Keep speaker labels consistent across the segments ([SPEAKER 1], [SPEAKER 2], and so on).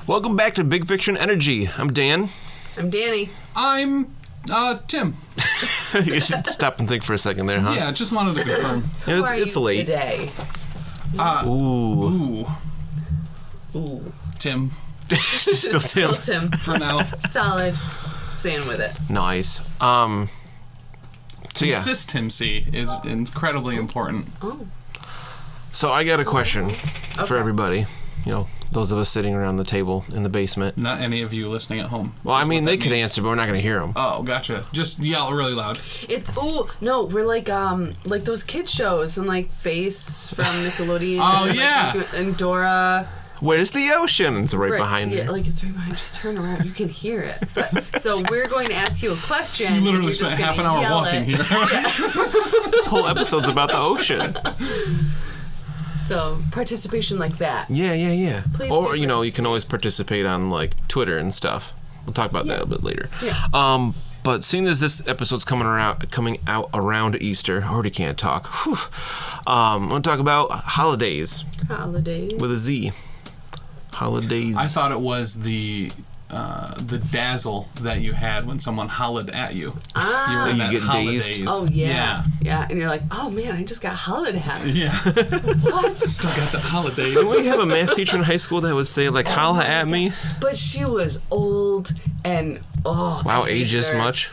[SPEAKER 1] Welcome back to Big Fiction Energy. I'm Dan.
[SPEAKER 2] I'm Danny.
[SPEAKER 3] I'm Tim.
[SPEAKER 1] You should stop and think for a second there, huh?
[SPEAKER 3] Yeah, just wanted to confirm.
[SPEAKER 2] Who are
[SPEAKER 1] It's
[SPEAKER 2] you
[SPEAKER 1] late.
[SPEAKER 2] today?
[SPEAKER 1] Ooh.
[SPEAKER 3] Tim.
[SPEAKER 1] Still Tim.
[SPEAKER 2] Still Tim.
[SPEAKER 3] For now.
[SPEAKER 2] Solid. Staying with it.
[SPEAKER 1] Nice. So yeah.
[SPEAKER 3] Consistency is incredibly important.
[SPEAKER 2] Oh.
[SPEAKER 1] So I got a question for everybody. You know, those of us sitting around the table in the basement.
[SPEAKER 3] Not any of you listening at home.
[SPEAKER 1] Well, I mean,
[SPEAKER 3] what
[SPEAKER 1] they
[SPEAKER 3] that
[SPEAKER 1] could
[SPEAKER 3] means.
[SPEAKER 1] answer, but we're not going to hear them.
[SPEAKER 3] Oh, gotcha. Just yell really loud.
[SPEAKER 2] We're like those kid shows and like Face from Nickelodeon.
[SPEAKER 3] Oh,
[SPEAKER 2] and,
[SPEAKER 3] yeah.
[SPEAKER 2] And Dora.
[SPEAKER 1] Where's the ocean? It's right behind
[SPEAKER 2] yeah,
[SPEAKER 1] me.
[SPEAKER 2] like it's right behind. Just turn around. You can hear it. But, so we're going to ask you a question.
[SPEAKER 3] You literally
[SPEAKER 2] and you're
[SPEAKER 3] spent
[SPEAKER 2] just
[SPEAKER 3] half an
[SPEAKER 2] gonna
[SPEAKER 3] hour
[SPEAKER 2] yell
[SPEAKER 3] walking
[SPEAKER 2] it.
[SPEAKER 3] here.
[SPEAKER 1] This whole episode's about the ocean.
[SPEAKER 2] So participation like that.
[SPEAKER 1] Yeah.
[SPEAKER 2] Please
[SPEAKER 1] Or,
[SPEAKER 2] do
[SPEAKER 1] you know, you
[SPEAKER 2] participate.
[SPEAKER 1] can always participate on, like, Twitter and stuff. We'll talk about that a bit later.
[SPEAKER 2] Yeah.
[SPEAKER 1] But seeing as this episode's coming out around Easter, I already can't talk. Whew. I'm going to talk about holidays
[SPEAKER 2] Holidays.
[SPEAKER 1] with a Z. Holidays.
[SPEAKER 3] I thought it was the dazzle that you had when someone hollered at you.
[SPEAKER 2] Ah.
[SPEAKER 3] You were in
[SPEAKER 1] You
[SPEAKER 3] that
[SPEAKER 1] get
[SPEAKER 3] holidays.
[SPEAKER 1] dazed.
[SPEAKER 2] Oh yeah. And you're like, oh man, I just got hollered at.
[SPEAKER 3] Yeah.
[SPEAKER 2] What?
[SPEAKER 3] Still got the holidays.
[SPEAKER 1] Didn't we have a math teacher in high school that would say, like, holla at me?
[SPEAKER 2] But she was old and
[SPEAKER 1] Wow,
[SPEAKER 2] I hated
[SPEAKER 1] ageist
[SPEAKER 2] her.
[SPEAKER 1] much?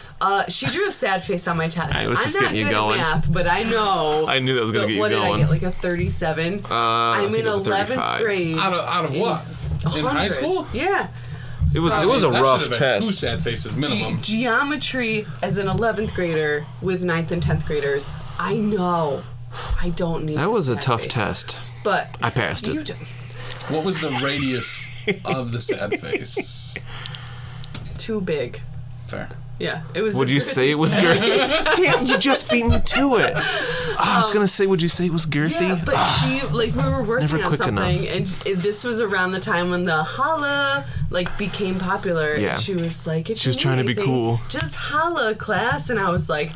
[SPEAKER 2] She drew a sad face on my test.
[SPEAKER 1] I was just
[SPEAKER 2] I'm not
[SPEAKER 1] getting you
[SPEAKER 2] good
[SPEAKER 1] going.
[SPEAKER 2] at math, but I know.
[SPEAKER 1] I knew that was going to get you
[SPEAKER 2] What
[SPEAKER 1] going.
[SPEAKER 2] did I get? Like a 37.
[SPEAKER 1] I
[SPEAKER 2] I'm
[SPEAKER 1] think
[SPEAKER 2] in
[SPEAKER 1] it was a
[SPEAKER 2] 11th
[SPEAKER 1] 35.
[SPEAKER 2] grade.
[SPEAKER 3] Out of what? In
[SPEAKER 2] 100.
[SPEAKER 3] high school?
[SPEAKER 2] Yeah.
[SPEAKER 1] It was a
[SPEAKER 3] That
[SPEAKER 1] rough
[SPEAKER 3] should have been 2
[SPEAKER 1] test.
[SPEAKER 3] sad faces minimum.
[SPEAKER 2] Geometry as an 11th grader with 9th and 10th graders. I know. I don't need
[SPEAKER 1] That
[SPEAKER 2] the
[SPEAKER 1] was a
[SPEAKER 2] sad
[SPEAKER 1] tough
[SPEAKER 2] face.
[SPEAKER 1] test.
[SPEAKER 2] But
[SPEAKER 1] I passed
[SPEAKER 2] you
[SPEAKER 1] it.
[SPEAKER 3] What was the radius of the sad face?
[SPEAKER 2] Too big.
[SPEAKER 3] Fair.
[SPEAKER 2] Yeah, it was.
[SPEAKER 1] Would you say it was girthy? Damn, you just beat me to it. I was going to say, would you say it was girthy?
[SPEAKER 2] Yeah, but she, like, we were working
[SPEAKER 1] Never
[SPEAKER 2] on
[SPEAKER 1] quick
[SPEAKER 2] something,
[SPEAKER 1] enough.
[SPEAKER 2] and this was around the time when the holla, like, became popular.
[SPEAKER 1] Yeah.
[SPEAKER 2] And she was like, if
[SPEAKER 1] She was
[SPEAKER 2] you
[SPEAKER 1] trying
[SPEAKER 2] need
[SPEAKER 1] to be
[SPEAKER 2] anything,
[SPEAKER 1] cool.
[SPEAKER 2] just holla, class. And I was like,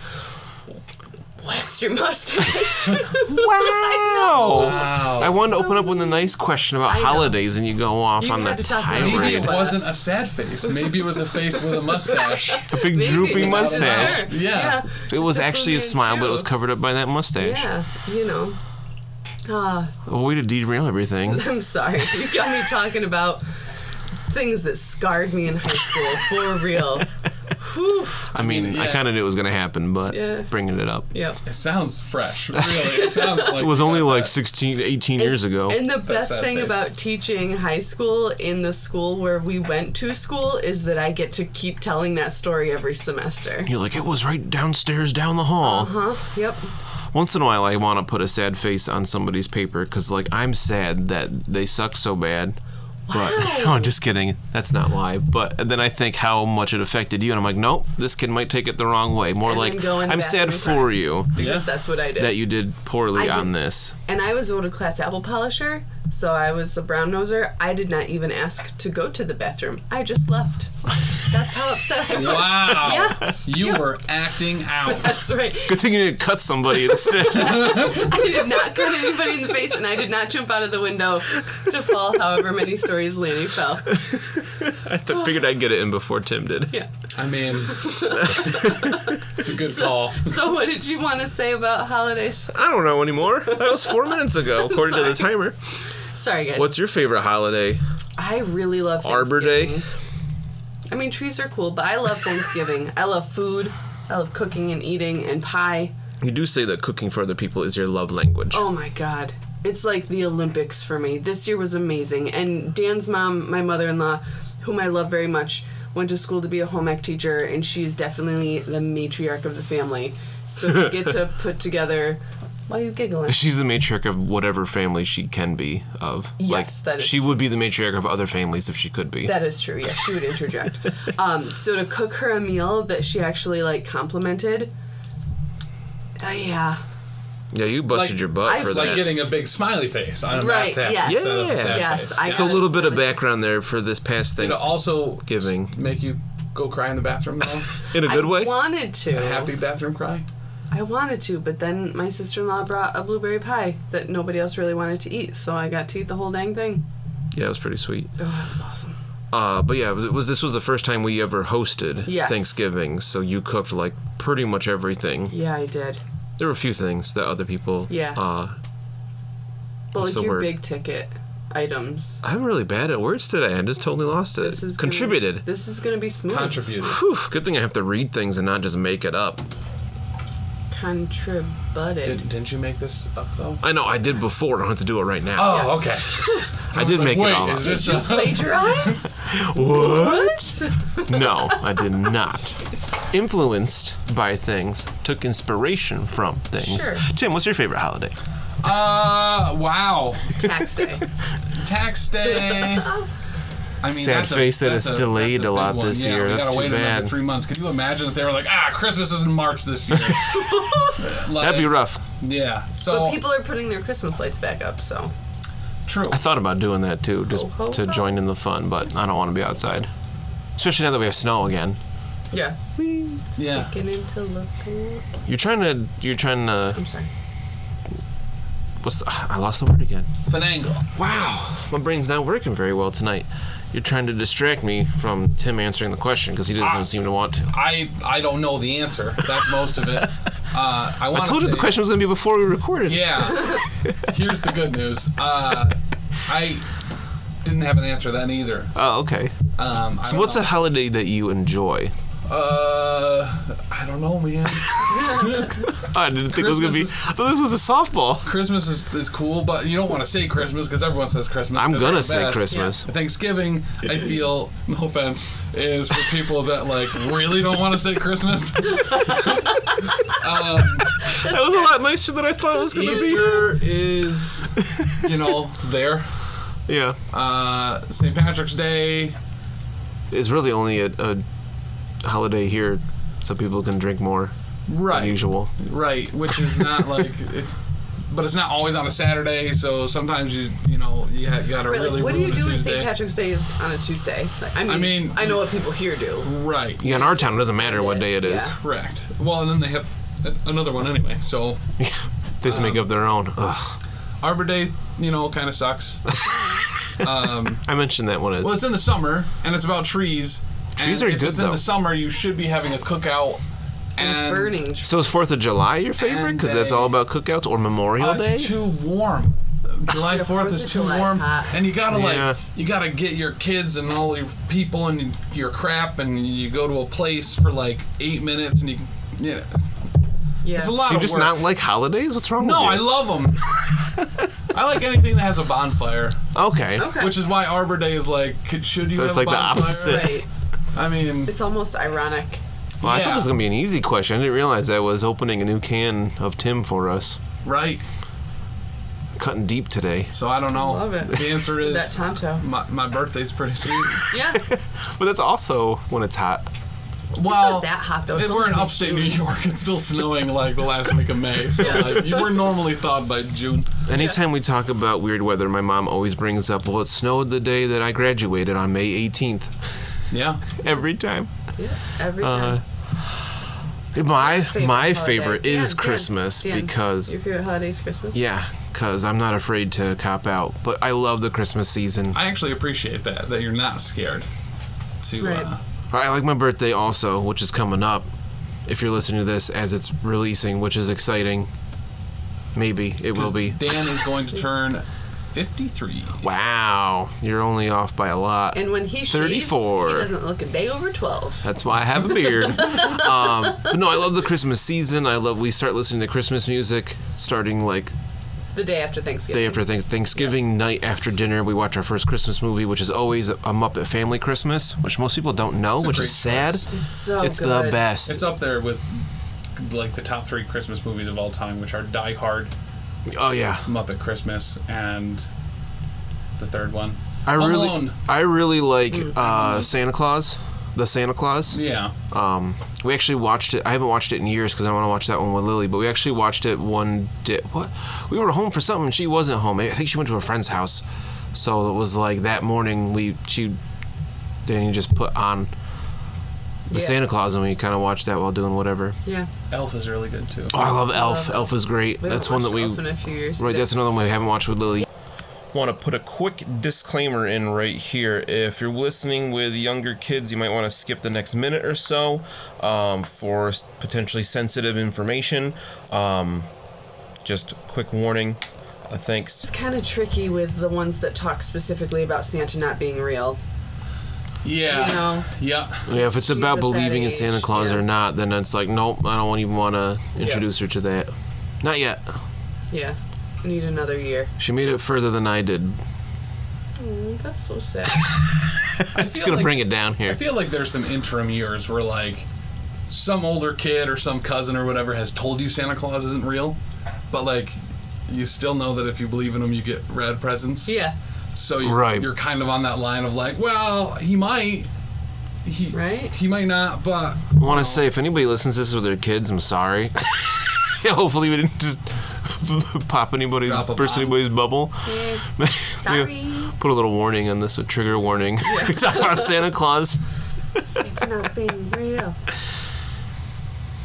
[SPEAKER 2] wax your mustache.
[SPEAKER 1] Wow.
[SPEAKER 3] Wow.
[SPEAKER 1] I wanted to open up with a nice question about
[SPEAKER 2] I know.
[SPEAKER 1] holidays, and you go off
[SPEAKER 2] You
[SPEAKER 1] on
[SPEAKER 2] had
[SPEAKER 1] that
[SPEAKER 2] to talk about
[SPEAKER 1] tirade.
[SPEAKER 3] Maybe it
[SPEAKER 2] Right.
[SPEAKER 3] wasn't a sad face. Maybe it was a face with a mustache.
[SPEAKER 1] A big
[SPEAKER 2] Maybe.
[SPEAKER 1] drooping
[SPEAKER 2] Sure.
[SPEAKER 1] mustache.
[SPEAKER 3] Yeah.
[SPEAKER 1] It was
[SPEAKER 2] Just
[SPEAKER 1] actually a
[SPEAKER 2] definitely
[SPEAKER 1] smile, but it
[SPEAKER 2] true.
[SPEAKER 1] was covered up by that mustache.
[SPEAKER 2] Yeah, you know.
[SPEAKER 1] A way to derail everything.
[SPEAKER 2] I'm sorry. You got me talking about things that scarred me in high school, for real. Whew.
[SPEAKER 1] I mean, I
[SPEAKER 3] yeah.
[SPEAKER 1] kind of knew it was going to happen, but
[SPEAKER 2] Yeah.
[SPEAKER 1] bringing it up.
[SPEAKER 2] Yep.
[SPEAKER 3] It sounds fresh, really. It sounds like
[SPEAKER 1] It was only like 16, 18 years ago.
[SPEAKER 2] And the best
[SPEAKER 3] that
[SPEAKER 2] thing
[SPEAKER 3] face.
[SPEAKER 2] about teaching high school in the school where we went to school is that I get to keep telling that story every semester.
[SPEAKER 1] You're like, it was right downstairs down the hall.
[SPEAKER 2] Yep.
[SPEAKER 1] Once in a while, I want to put a sad face on somebody's paper because, like, I'm sad that they suck so bad. But no, I'm just kidding. That's not why. But then I think how much it affected you, and I'm like, nope, this kid might take it the wrong way. More
[SPEAKER 2] And
[SPEAKER 1] like,
[SPEAKER 2] then go in the
[SPEAKER 1] I'm sad
[SPEAKER 2] bathroom and
[SPEAKER 1] for
[SPEAKER 2] cry.
[SPEAKER 1] you
[SPEAKER 2] Because
[SPEAKER 3] Yeah.
[SPEAKER 2] that's what I did.
[SPEAKER 1] that you did poorly
[SPEAKER 2] I
[SPEAKER 1] on
[SPEAKER 2] did.
[SPEAKER 1] this.
[SPEAKER 2] And I was a world class apple polisher, so I was a brown noser. I did not even ask to go to the bathroom. I just left. That's how upset I was.
[SPEAKER 3] Wow.
[SPEAKER 2] Yeah.
[SPEAKER 3] You were acting out.
[SPEAKER 2] That's right.
[SPEAKER 1] Good thing you didn't cut somebody instead.
[SPEAKER 2] I did not cut anybody in the face, and I did not jump out of the window to fall however many stories Lani fell.
[SPEAKER 1] I figured I'd get it in before Tim did.
[SPEAKER 2] Yeah.
[SPEAKER 3] I mean, it's a good call.
[SPEAKER 2] So what did you want to say about holidays?
[SPEAKER 1] I don't know anymore. That was 4 minutes ago, according to the timer.
[SPEAKER 2] Sorry, guys.
[SPEAKER 1] What's your favorite holiday?
[SPEAKER 2] I really love
[SPEAKER 1] Arbor Day?
[SPEAKER 2] Thanksgiving. I mean, trees are cool, but I love Thanksgiving. I love food. I love cooking and eating and pie.
[SPEAKER 1] You do say that cooking for other people is your love language.
[SPEAKER 2] Oh my God. It's like the Olympics for me. This year was amazing. And Dan's mom, my mother-in-law, whom I love very much, went to school to be a home ec teacher, and she's definitely the matriarch of the family. So we get to put together... Why are you giggling?
[SPEAKER 1] She's the matriarch of whatever family she can be of.
[SPEAKER 2] Yes, that is
[SPEAKER 1] she would be the matriarch of other families if she could be.
[SPEAKER 2] That is true. Yeah, she would interject. So to cook her a meal that she actually like complimented. Yeah.
[SPEAKER 1] Yeah, you busted your butt for
[SPEAKER 3] Like
[SPEAKER 1] that.
[SPEAKER 3] getting a big smiley face on a
[SPEAKER 2] Right,
[SPEAKER 3] map
[SPEAKER 2] yes.
[SPEAKER 3] instead of a sad
[SPEAKER 2] Yes,
[SPEAKER 3] face.
[SPEAKER 2] I
[SPEAKER 1] So a
[SPEAKER 2] got
[SPEAKER 1] little
[SPEAKER 2] it.
[SPEAKER 1] bit of
[SPEAKER 2] Really
[SPEAKER 1] background there for this past
[SPEAKER 3] Did it also
[SPEAKER 1] Thanksgiving.
[SPEAKER 3] make you go cry in the bathroom, though?
[SPEAKER 1] In a good way?
[SPEAKER 2] I wanted to.
[SPEAKER 3] A happy bathroom cry?
[SPEAKER 2] I wanted to, but then my sister-in-law brought a blueberry pie that nobody else really wanted to eat, so I got to eat the whole dang thing.
[SPEAKER 1] Yeah, it was pretty sweet.
[SPEAKER 2] Oh, that was awesome.
[SPEAKER 1] But yeah, this was the first time we ever hosted Thanksgiving, so you cooked like pretty much everything.
[SPEAKER 2] Yeah, I did.
[SPEAKER 1] There were a few things that other people.
[SPEAKER 2] Yeah. But like your big ticket items.
[SPEAKER 1] I'm really bad at words today. I just totally lost it. Contributed.
[SPEAKER 2] This is gonna be smooth.
[SPEAKER 3] Contributed.
[SPEAKER 1] Whew, good thing I have to read things and not just make it up.
[SPEAKER 2] Contributed.
[SPEAKER 3] Didn't you make this up though?
[SPEAKER 1] I know I did before. I don't have to do it right now.
[SPEAKER 3] Oh, okay.
[SPEAKER 1] I did make it all
[SPEAKER 3] wait,
[SPEAKER 1] up.
[SPEAKER 3] is this
[SPEAKER 2] Did you plagiarize?
[SPEAKER 1] What? No, I did not. Influenced by things, took inspiration from things.
[SPEAKER 2] Sure.
[SPEAKER 1] Tim, what's your favorite holiday?
[SPEAKER 3] Wow.
[SPEAKER 2] Tax day.
[SPEAKER 3] Tax day. I mean,
[SPEAKER 1] Sad face that it's delayed a lot
[SPEAKER 3] one.
[SPEAKER 1] this
[SPEAKER 3] Yeah,
[SPEAKER 1] year.
[SPEAKER 3] We
[SPEAKER 1] That's
[SPEAKER 3] gotta
[SPEAKER 1] too
[SPEAKER 3] wait
[SPEAKER 1] bad.
[SPEAKER 3] another 3 months. Could you imagine if they were like, Christmas is in March this year?
[SPEAKER 1] That'd be rough.
[SPEAKER 3] Yeah. So.
[SPEAKER 2] But people are putting their Christmas lights back up, so.
[SPEAKER 3] True.
[SPEAKER 1] I thought about doing that too, just to join in the fun, but I don't want to be outside. Especially now that we have snow again.
[SPEAKER 2] Yeah.
[SPEAKER 3] Yeah.
[SPEAKER 2] Getting into look.
[SPEAKER 1] You're trying to.
[SPEAKER 2] I'm sorry.
[SPEAKER 1] I lost the word again.
[SPEAKER 3] Finagle.
[SPEAKER 1] Wow, my brain's not working very well tonight. You're trying to distract me from Tim answering the question because he doesn't seem to want to.
[SPEAKER 3] I don't know the answer. That's most of it.
[SPEAKER 1] I told you the question was going to be before we recorded.
[SPEAKER 3] Yeah. Here's the good news. I didn't have an answer then either.
[SPEAKER 1] Oh, okay. So what's a holiday that you enjoy?
[SPEAKER 3] I don't know, man.
[SPEAKER 1] I didn't think it was going to be... I thought this was a softball.
[SPEAKER 3] Christmas is cool, but you don't want to say Christmas because everyone says Christmas.
[SPEAKER 1] I'm going to say
[SPEAKER 3] best.
[SPEAKER 1] Christmas.
[SPEAKER 3] Yeah. Thanksgiving, I feel, no offense, is for people that like really don't want to say Christmas.
[SPEAKER 1] That was a lot nicer than I thought it was going to be.
[SPEAKER 3] Easter is, there.
[SPEAKER 1] Yeah.
[SPEAKER 3] St. Patrick's Day.
[SPEAKER 1] It's really only a holiday here so people can drink more than usual.
[SPEAKER 3] Right, which is not like but it's not always on a Saturday, so sometimes you got to really
[SPEAKER 2] what do you
[SPEAKER 3] ruin a
[SPEAKER 2] do when
[SPEAKER 3] Tuesday.
[SPEAKER 2] St. Patrick's Day is on a Tuesday? I mean, I know what people here do.
[SPEAKER 3] Right.
[SPEAKER 1] Yeah, in our town it doesn't matter what day it is.
[SPEAKER 2] Yeah.
[SPEAKER 3] Correct. Well, and then they have another one anyway, so...
[SPEAKER 1] Yeah, they just make up their own. Ugh.
[SPEAKER 3] Arbor Day, kind of sucks.
[SPEAKER 1] I mentioned that one.
[SPEAKER 3] Well, it's in the summer, and it's about trees.
[SPEAKER 1] Trees
[SPEAKER 3] and
[SPEAKER 1] are
[SPEAKER 3] if
[SPEAKER 1] good,
[SPEAKER 3] it's in
[SPEAKER 1] though.
[SPEAKER 3] the summer, you should be having a cookout. And
[SPEAKER 2] burning.
[SPEAKER 1] So is 4th of July your favorite? Because that's all about cookouts, or Memorial Day?
[SPEAKER 3] It's too warm. July 4th is too warm.
[SPEAKER 2] Hot.
[SPEAKER 3] And you gotta you gotta get your kids and all your people and your crap, and you go to a place for like 8 minutes, and
[SPEAKER 2] Yeah.
[SPEAKER 3] It's a lot
[SPEAKER 1] So you
[SPEAKER 3] of
[SPEAKER 1] just
[SPEAKER 3] work.
[SPEAKER 1] not like holidays? What's wrong
[SPEAKER 3] No,
[SPEAKER 1] with
[SPEAKER 3] I
[SPEAKER 1] you?
[SPEAKER 3] love them. I like anything that has a bonfire.
[SPEAKER 1] Okay.
[SPEAKER 3] Which is why Arbor Day is like, should you
[SPEAKER 1] So
[SPEAKER 3] have
[SPEAKER 1] it's
[SPEAKER 3] a
[SPEAKER 1] like the
[SPEAKER 3] bonfire?
[SPEAKER 1] opposite.
[SPEAKER 2] Right.
[SPEAKER 3] I mean,
[SPEAKER 2] It's almost ironic.
[SPEAKER 1] Well, I thought
[SPEAKER 3] Yeah.
[SPEAKER 1] this was going to be an easy question. I didn't realize that was opening a new can of Tim for us.
[SPEAKER 3] right.
[SPEAKER 1] Cutting deep today.
[SPEAKER 3] So I don't know.
[SPEAKER 2] Love it.
[SPEAKER 3] The answer is
[SPEAKER 2] That Tonto.
[SPEAKER 3] my birthday's pretty soon.
[SPEAKER 2] Yeah.
[SPEAKER 1] But that's also when it's hot.
[SPEAKER 3] Well,
[SPEAKER 2] not that hot, though. It's
[SPEAKER 3] we're in
[SPEAKER 2] only
[SPEAKER 3] upstate New
[SPEAKER 2] June.
[SPEAKER 3] York. It's still snowing like the last week of May. So like, you were normally thawed by June.
[SPEAKER 1] Anytime we talk about weird weather, my mom always brings up, well, it snowed the day that I graduated on May 18th.
[SPEAKER 3] Yeah.
[SPEAKER 1] Every time.
[SPEAKER 2] Yeah. Every time.
[SPEAKER 1] My
[SPEAKER 2] holiday?
[SPEAKER 1] favorite is
[SPEAKER 2] Dan,
[SPEAKER 1] Christmas
[SPEAKER 2] Dan,
[SPEAKER 1] because...
[SPEAKER 2] Your favorite holiday is Christmas?
[SPEAKER 1] Yeah, because I'm not afraid to cop out. But I love the Christmas season.
[SPEAKER 3] I actually appreciate that you're not scared to.
[SPEAKER 2] Right.
[SPEAKER 1] I like my birthday also, which is coming up. If you're listening to this as it's releasing, which is exciting. Maybe it will be.
[SPEAKER 3] Dan is going to turn 53.
[SPEAKER 1] Wow, you're only off by a lot.
[SPEAKER 2] And when he
[SPEAKER 1] 34.
[SPEAKER 2] shaves, he doesn't look a day over 12.
[SPEAKER 1] That's why I have a beard. But no, I love the Christmas season. We start listening to Christmas music starting like
[SPEAKER 2] The day after Thanksgiving.
[SPEAKER 1] day after Thanksgiving night after dinner. We watch our first Christmas movie, which is always a Muppet Family Christmas, which most people don't know,
[SPEAKER 3] It's a
[SPEAKER 1] which
[SPEAKER 3] great
[SPEAKER 1] is sad.
[SPEAKER 3] choice.
[SPEAKER 2] It's so
[SPEAKER 1] It's
[SPEAKER 2] good.
[SPEAKER 1] the best.
[SPEAKER 3] It's up there with like the top 3 Christmas movies of all time, which are Die Hard,
[SPEAKER 1] Oh yeah,
[SPEAKER 3] Muppet Christmas, and the third one.
[SPEAKER 1] I
[SPEAKER 3] Home
[SPEAKER 1] really
[SPEAKER 3] Alone.
[SPEAKER 1] like Santa Claus. The Santa Claus.
[SPEAKER 3] Yeah.
[SPEAKER 1] We actually watched it. I haven't watched it in years because I want to watch that one with Lily. But we actually watched it one day. What? We were home for something. And she wasn't home. I think she went to a friend's house. So it was like that morning. Danny just put on the Santa Claus, and we kind of watched that while doing whatever.
[SPEAKER 2] Yeah.
[SPEAKER 3] Elf is really good too.
[SPEAKER 1] Oh, I love Elf.
[SPEAKER 2] love
[SPEAKER 1] Elf is great.
[SPEAKER 2] We
[SPEAKER 1] that's
[SPEAKER 2] haven't
[SPEAKER 1] one that
[SPEAKER 2] watched
[SPEAKER 1] we.
[SPEAKER 2] Elf in a few years.
[SPEAKER 1] Right, that's another one we haven't watched with Lily. want to put a quick disclaimer in right here. If you're listening with younger kids, you might want to skip the next minute or so for potentially sensitive information. Just quick warning. Thanks.
[SPEAKER 2] It's kind of tricky with the ones that talk specifically about Santa not being real.
[SPEAKER 3] Yeah.
[SPEAKER 2] You know?
[SPEAKER 3] Yeah.
[SPEAKER 1] Yeah, if it's
[SPEAKER 2] She's
[SPEAKER 1] about
[SPEAKER 2] at
[SPEAKER 1] believing
[SPEAKER 2] that
[SPEAKER 1] in Santa
[SPEAKER 2] age,
[SPEAKER 1] Claus
[SPEAKER 2] yeah.
[SPEAKER 1] or not, then it's like, nope, I don't even want to introduce her to that. Not yet.
[SPEAKER 2] Yeah. I need another year.
[SPEAKER 1] She made it further than I did.
[SPEAKER 2] That's so sad.
[SPEAKER 1] Just gonna bring it down here.
[SPEAKER 3] I feel like there's some interim years where, like, some older kid or some cousin or whatever has told you Santa Claus isn't real, but, like, you still know that if you believe in him, you get rad presents.
[SPEAKER 2] Yeah.
[SPEAKER 3] So
[SPEAKER 1] Right.
[SPEAKER 3] you're kind of on that line of, like, well, he might.
[SPEAKER 2] Right?
[SPEAKER 3] He might not, but...
[SPEAKER 1] I want to say, if anybody listens to this with their kids, I'm sorry. Hopefully we didn't just burst anybody's bubble.
[SPEAKER 2] Sorry.
[SPEAKER 1] Put a little warning on this, a trigger warning. We talk about Santa Claus.
[SPEAKER 2] Santa not being real.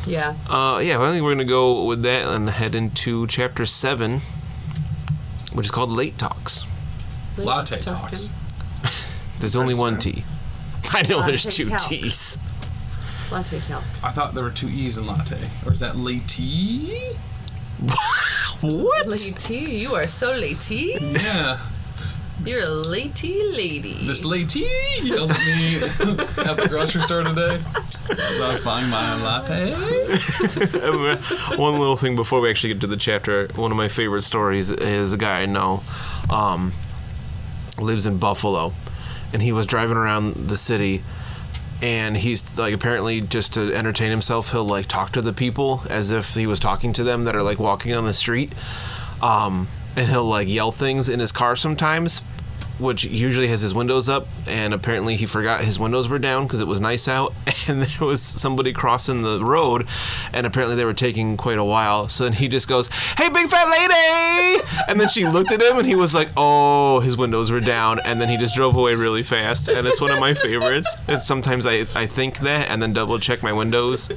[SPEAKER 2] Yeah.
[SPEAKER 1] Yeah, I think we're going to go with that and head into Chapter 7, which is called Late Talks.
[SPEAKER 3] Latte talks.
[SPEAKER 1] There's only one T. I know
[SPEAKER 2] Latte
[SPEAKER 1] there's two
[SPEAKER 2] talk.
[SPEAKER 1] T's.
[SPEAKER 2] Latte tail.
[SPEAKER 3] I thought there were two E's in latte. Or is that latte?
[SPEAKER 1] What?
[SPEAKER 2] Lady, you are so lady.
[SPEAKER 3] Yeah.
[SPEAKER 2] You're a lady lady.
[SPEAKER 3] This latte yelled at me at the grocery store today as I was buying my latte.
[SPEAKER 1] One little thing before we actually get to the chapter. One of my favorite stories is a guy I know lives in Buffalo, and he was driving around the city, and he's like, apparently just to entertain himself, he'll like talk to the people as if he was talking to them that are like walking on the street, and he'll like yell things in his car sometimes, which usually has his windows up, and apparently he forgot his windows were down because it was nice out, and there was somebody crossing the road, and apparently they were taking quite a while, so then he just goes, "Hey, big fat lady!" And then she looked at him, and he was like, oh, his windows were down, and then he just drove away really fast, and it's one of my favorites. And sometimes I think that, and then double check my windows.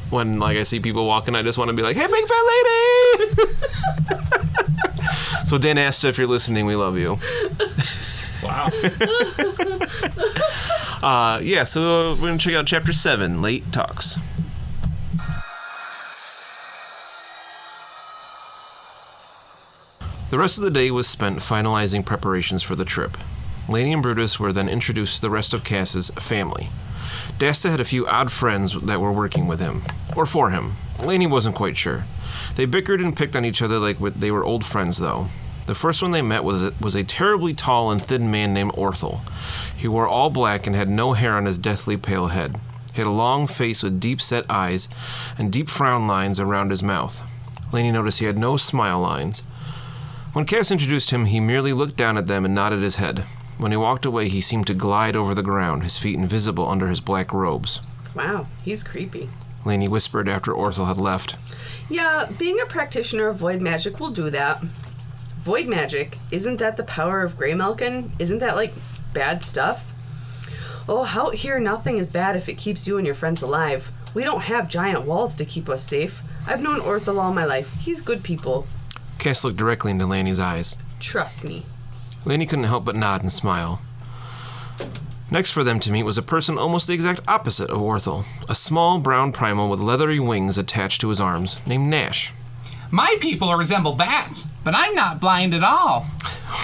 [SPEAKER 1] When like I see people walking, I just want to be like, "Hey, big fat lady!" So Dan Asta, if you're listening, we love you.
[SPEAKER 3] Wow.
[SPEAKER 1] Yeah, so we're going to check out Chapter 7, Late Talks. The rest of the day was spent finalizing preparations for the trip. Lani and Brutus were then introduced to the rest of Cass's family. Dasta had a few odd friends that were working with him, or for him. Lani wasn't quite sure. They bickered and picked on each other like they were old friends, though. The first one they met was a terribly tall and thin man named Orthel. He wore all black and had no hair on his deathly pale head. He had a long face with deep-set eyes and deep frown lines around his mouth. Lani noticed he had no smile lines. When Cass introduced him, he merely looked down at them and nodded his head. When he walked away, he seemed to glide over the ground, his feet invisible under his black robes.
[SPEAKER 2] Wow, he's creepy.
[SPEAKER 1] Lani whispered after Orthel had left.
[SPEAKER 2] Yeah, being a practitioner of void magic will do that. Void magic, isn't that the power of Grey Milkin? Isn't that, like, bad stuff? Oh, out here nothing is bad if it keeps you and your friends alive. We don't have giant walls to keep us safe. I've known Orthel all my life. He's good people.
[SPEAKER 1] Cass looked directly into Lani's eyes.
[SPEAKER 2] Trust me.
[SPEAKER 1] Lani couldn't help but nod and smile. Next for them to meet was a person almost the exact opposite of Orthel, a small brown primal with leathery wings attached to his arms, named Nash.
[SPEAKER 4] My people resemble bats, but I'm not blind at all.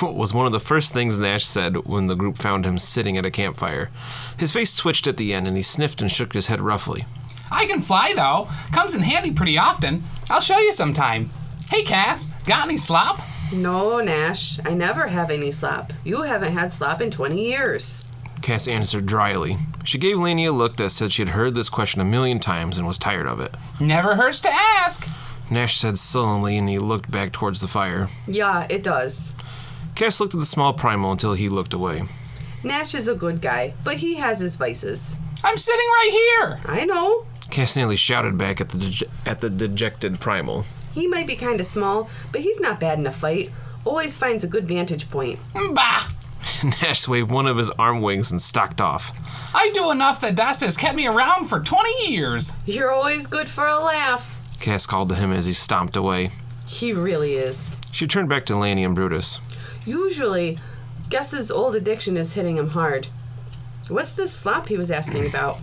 [SPEAKER 1] Was one of the first things Nash said when the group found him sitting at a campfire. His face twitched at the end, and he sniffed and shook his head roughly.
[SPEAKER 4] I can fly, though. Comes in handy pretty often. I'll show you sometime. Hey, Cass, got any slop?
[SPEAKER 2] No, Nash. I never have any slop. You haven't had slop in 20 years.
[SPEAKER 1] Cass answered dryly. She gave Lani a look that said she had heard this question a million times and was tired of it.
[SPEAKER 4] Never hurts to ask.
[SPEAKER 1] Nash said sullenly, and he looked back towards the fire.
[SPEAKER 2] Yeah, it does.
[SPEAKER 1] Cass looked at the small primal until he looked away.
[SPEAKER 2] Nash is a good guy, but he has his vices.
[SPEAKER 4] I'm sitting right here.
[SPEAKER 2] I know.
[SPEAKER 1] Cass nearly shouted back at the dejected primal.
[SPEAKER 2] He might be kind of small, but he's not bad in a fight. Always finds a good vantage point.
[SPEAKER 4] Bah!
[SPEAKER 1] Nash waved one of his arm wings and stalked off.
[SPEAKER 4] I do enough that Dust has kept me around for 20 years.
[SPEAKER 2] You're always good for a laugh.
[SPEAKER 1] Cass called to him as he stomped away.
[SPEAKER 2] He really is.
[SPEAKER 1] She turned back to Lani and Brutus.
[SPEAKER 2] Usually, guess his old addiction is hitting him hard. What's this slop he was asking about?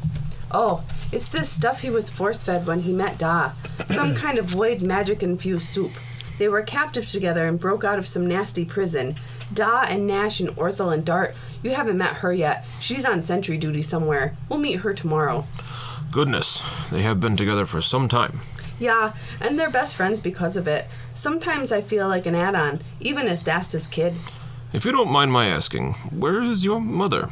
[SPEAKER 2] Oh, it's this stuff he was force-fed when he met Da. Some kind of void magic-infused soup. They were captive together and broke out of some nasty prison. Da and Nash and Orthel and Dart. You haven't met her yet. She's on sentry duty somewhere. We'll meet her tomorrow.
[SPEAKER 1] Goodness, they have been together for some time.
[SPEAKER 2] Yeah, and they're best friends because of it. Sometimes I feel like an add-on, even as Dasta's kid.
[SPEAKER 1] If you don't mind my asking, where is your mother?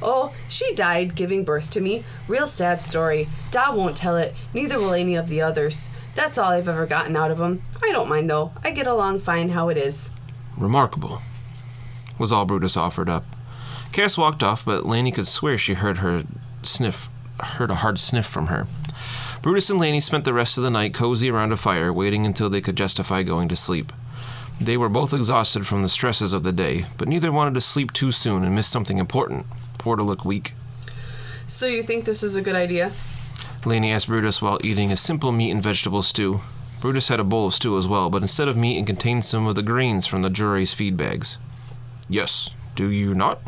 [SPEAKER 2] Oh, she died giving birth to me. Real sad story. Da won't tell it. Neither will any of the others. That's all I've ever gotten out of them. I don't mind, though. I get along fine how it is.
[SPEAKER 1] Remarkable, was all Brutus offered up. Cass walked off, but Lani could swear she heard a hard sniff from her. Brutus and Lani spent the rest of the night cozy around a fire, waiting until they could justify going to sleep. They were both exhausted from the stresses of the day, but neither wanted to sleep too soon and miss something important, or to look weak.
[SPEAKER 2] So you think this is a good idea?
[SPEAKER 1] Lani asked Brutus while eating a simple meat and vegetable stew. Brutus had a bowl of stew as well, but instead of meat, it contained some of the grains from the jury's feed bags. Yes, do you not?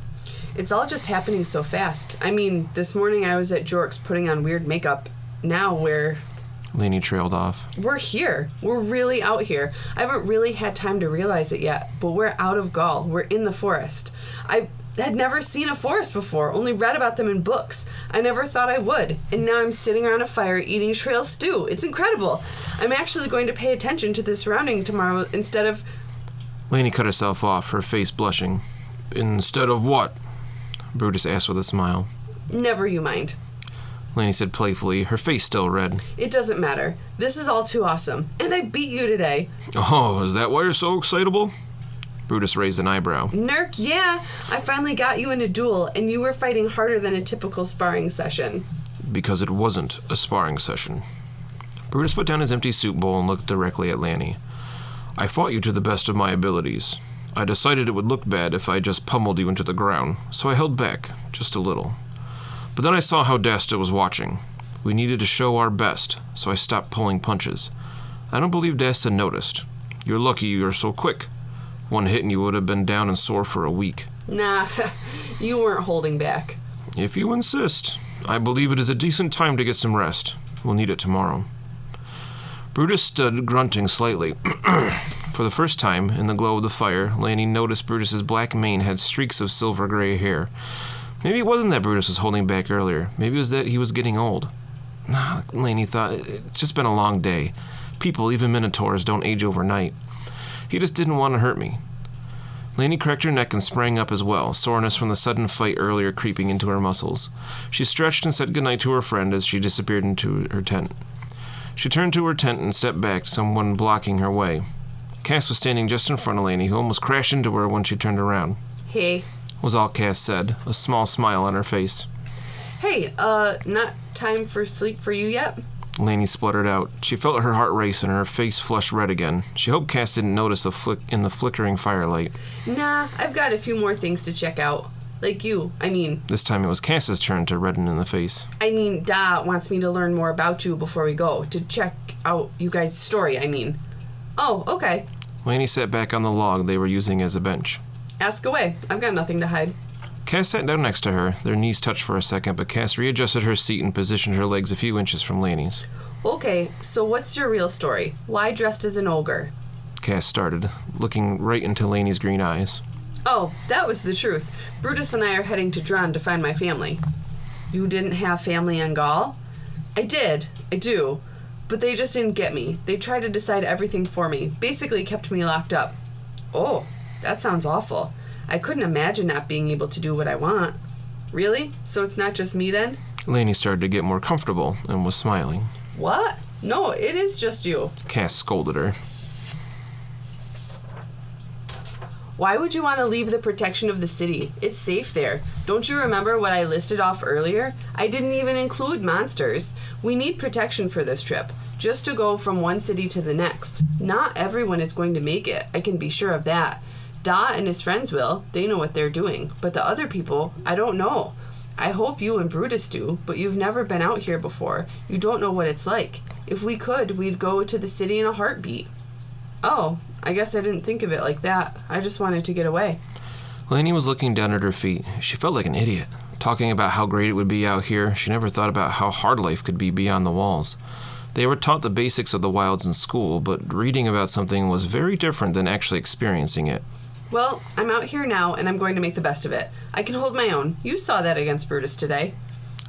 [SPEAKER 2] It's all just happening so fast. I mean, this morning I was at Jork's putting on weird makeup. Now
[SPEAKER 1] Lani trailed off.
[SPEAKER 2] We're here. We're really out here. I haven't really had time to realize it yet, but we're out of Gaul. We're in the forest. I had never seen a forest before, only read about them in books. I never thought I would, and now I'm sitting around a fire eating trail stew. It's incredible. I'm actually going to pay attention to the surrounding tomorrow instead of...
[SPEAKER 1] Lani cut herself off, her face blushing. Instead of what? Brutus asked with a smile.
[SPEAKER 2] Never you mind.
[SPEAKER 1] Lani said playfully, her face still red.
[SPEAKER 2] It doesn't matter. This is all too awesome. And I beat you today.
[SPEAKER 1] Oh, is that why you're so excitable? Brutus raised an eyebrow.
[SPEAKER 2] Nurk, yeah. I finally got you in a duel, and you were fighting harder than a typical sparring session.
[SPEAKER 1] Because it wasn't a sparring session. Brutus put down his empty soup bowl and looked directly at Lani. I fought you to the best of my abilities. I decided it would look bad if I just pummeled you into the ground, so I held back, just a little. But then I saw how Dasta was watching. We needed to show our best, so I stopped pulling punches. I don't believe Dasta noticed. You're lucky you're so quick. One hit and you would have been down and sore for a week.
[SPEAKER 2] Nah, you weren't holding back.
[SPEAKER 1] If you insist. I believe it is a decent time to get some rest. We'll need it tomorrow. Brutus stood, grunting slightly. For the first time, in the glow of the fire, Lani noticed Brutus's black mane had streaks of silver-gray hair. Maybe it wasn't that Brutus was holding back earlier. Maybe it was that he was getting old. Lani thought, it's just been a long day. People, even minotaurs, don't age overnight. He just didn't want to hurt me. Lani cracked her neck and sprang up as well, soreness from the sudden fight earlier creeping into her muscles. She stretched and said goodnight to her friend as she disappeared into her tent. She turned to her tent and stepped back, someone blocking her way. Cass was standing just in front of Lani, who almost crashed into her when she turned around.
[SPEAKER 2] Hey.
[SPEAKER 1] Was all Cass said, a small smile on her face.
[SPEAKER 2] Hey, not time for sleep for you yet?
[SPEAKER 1] Lani spluttered out. She felt her heart race and her face flushed red again. She hoped Cass didn't notice the flickering firelight.
[SPEAKER 2] Nah, I've got a few more things to check out. Like you, I mean.
[SPEAKER 1] This time it was Cass's turn to redden in the face.
[SPEAKER 2] I mean, Da wants me to learn more about you before we go. To check out you guys' story, I mean. Oh, okay.
[SPEAKER 1] Lani sat back on the log they were using as a bench.
[SPEAKER 2] Ask away. I've got nothing to hide.
[SPEAKER 1] Cass sat down next to her. Their knees touched for a second, but Cass readjusted her seat and positioned her legs a few inches from Lani's.
[SPEAKER 2] Okay, so what's your real story? Why dressed as an ogre?
[SPEAKER 1] Cass started, looking right into Lani's green eyes.
[SPEAKER 2] Oh, that was the truth. Brutus and I are heading to Dran to find my family. You didn't have family on Gaul? I did. I do. But they just didn't get me. They tried to decide everything for me. Basically kept me locked up. Oh, that sounds awful. I couldn't imagine not being able to do what I want. Really? So it's not just me then?
[SPEAKER 1] Lani started to get more comfortable and was smiling.
[SPEAKER 2] What? No, it is just you.
[SPEAKER 1] Cass scolded her.
[SPEAKER 2] Why would you want to leave the protection of the city? It's safe there. Don't you remember what I listed off earlier? I didn't even include monsters. We need protection for this trip, just to go from one city to the next. Not everyone is going to make it, I can be sure of that. Da and his friends will. They know what they're doing. But the other people, I don't know. I hope you and Brutus do, but you've never been out here before. You don't know what it's like. If we could, we'd go to the city in a heartbeat. Oh, I guess I didn't think of it like that. I just wanted to get away.
[SPEAKER 1] Lani was looking down at her feet. She felt like an idiot. Talking about how great it would be out here, she never thought about how hard life could be beyond the walls. They were taught the basics of the wilds in school, but reading about something was very different than actually experiencing it.
[SPEAKER 2] Well, I'm out here now, and I'm going to make the best of it. I can hold my own. You saw that against Brutus today.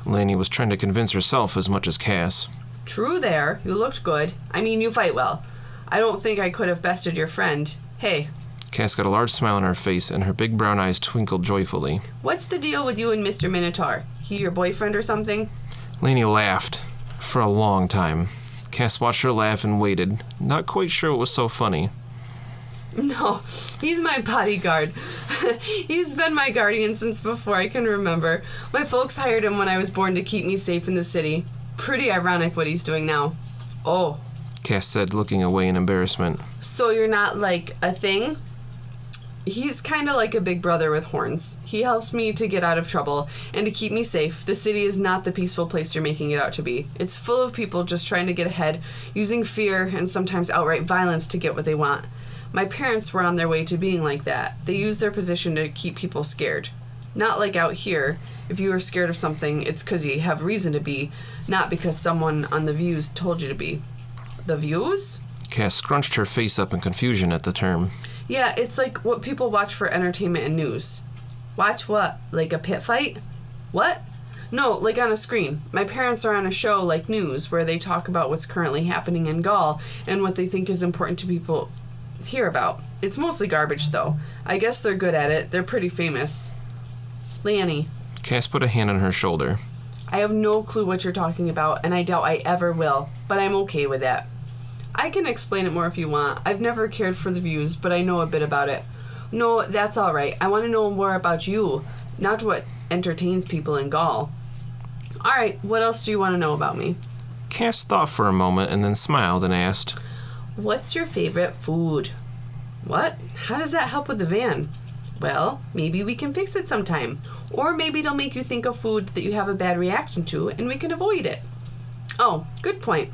[SPEAKER 1] Lani was trying to convince herself as much as Cass.
[SPEAKER 2] True there. You looked good. I mean, you fight well. I don't think I could have bested your friend. Hey.
[SPEAKER 1] Cass got a large smile on her face, and her big brown eyes twinkled joyfully.
[SPEAKER 2] What's the deal with you and Mr. Minotaur? He your boyfriend or something?
[SPEAKER 1] Lani laughed. For a long time. Cass watched her laugh and waited, not quite sure what was so funny.
[SPEAKER 2] No, he's my bodyguard. He's been my guardian since before I can remember. My folks hired him when I was born to keep me safe in the city. Pretty ironic what he's doing now. Oh.
[SPEAKER 1] Cass said, looking away in embarrassment.
[SPEAKER 2] So you're not, like, a thing? He's kind of like a big brother with horns. He helps me to get out of trouble and to keep me safe. The city is not the peaceful place you're making it out to be. It's full of people just trying to get ahead, using fear and sometimes outright violence to get what they want. My parents were on their way to being like that. They used their position to keep people scared. Not like out here. If you are scared of something, it's because you have reason to be, not because someone on The Views told you to be. The Views?
[SPEAKER 1] Cass scrunched her face up in confusion at the term.
[SPEAKER 2] Yeah, it's like what people watch for entertainment and news. Watch what? Like a pit fight? What? No, like on a screen. My parents are on a show like News where they talk about what's currently happening in Gaul and what they think is important to people hear about. It's mostly garbage, though. I guess they're good at it. They're pretty famous. Lani.
[SPEAKER 1] Cass put a hand on her shoulder.
[SPEAKER 2] I have no clue what you're talking about, and I doubt I ever will, but I'm okay with that. I can explain it more if you want. I've never cared for The Views, but I know a bit about it. No, that's all right. I want to know more about you, not what entertains people in Gaul. All right, what else do you want to know about me?
[SPEAKER 1] Cass thought for a moment and then smiled and asked,
[SPEAKER 2] What's your favorite food? What? How does that help with the van? Well, maybe we can fix it sometime. Or maybe it'll make you think of food that you have a bad reaction to and we can avoid it. Oh, good point.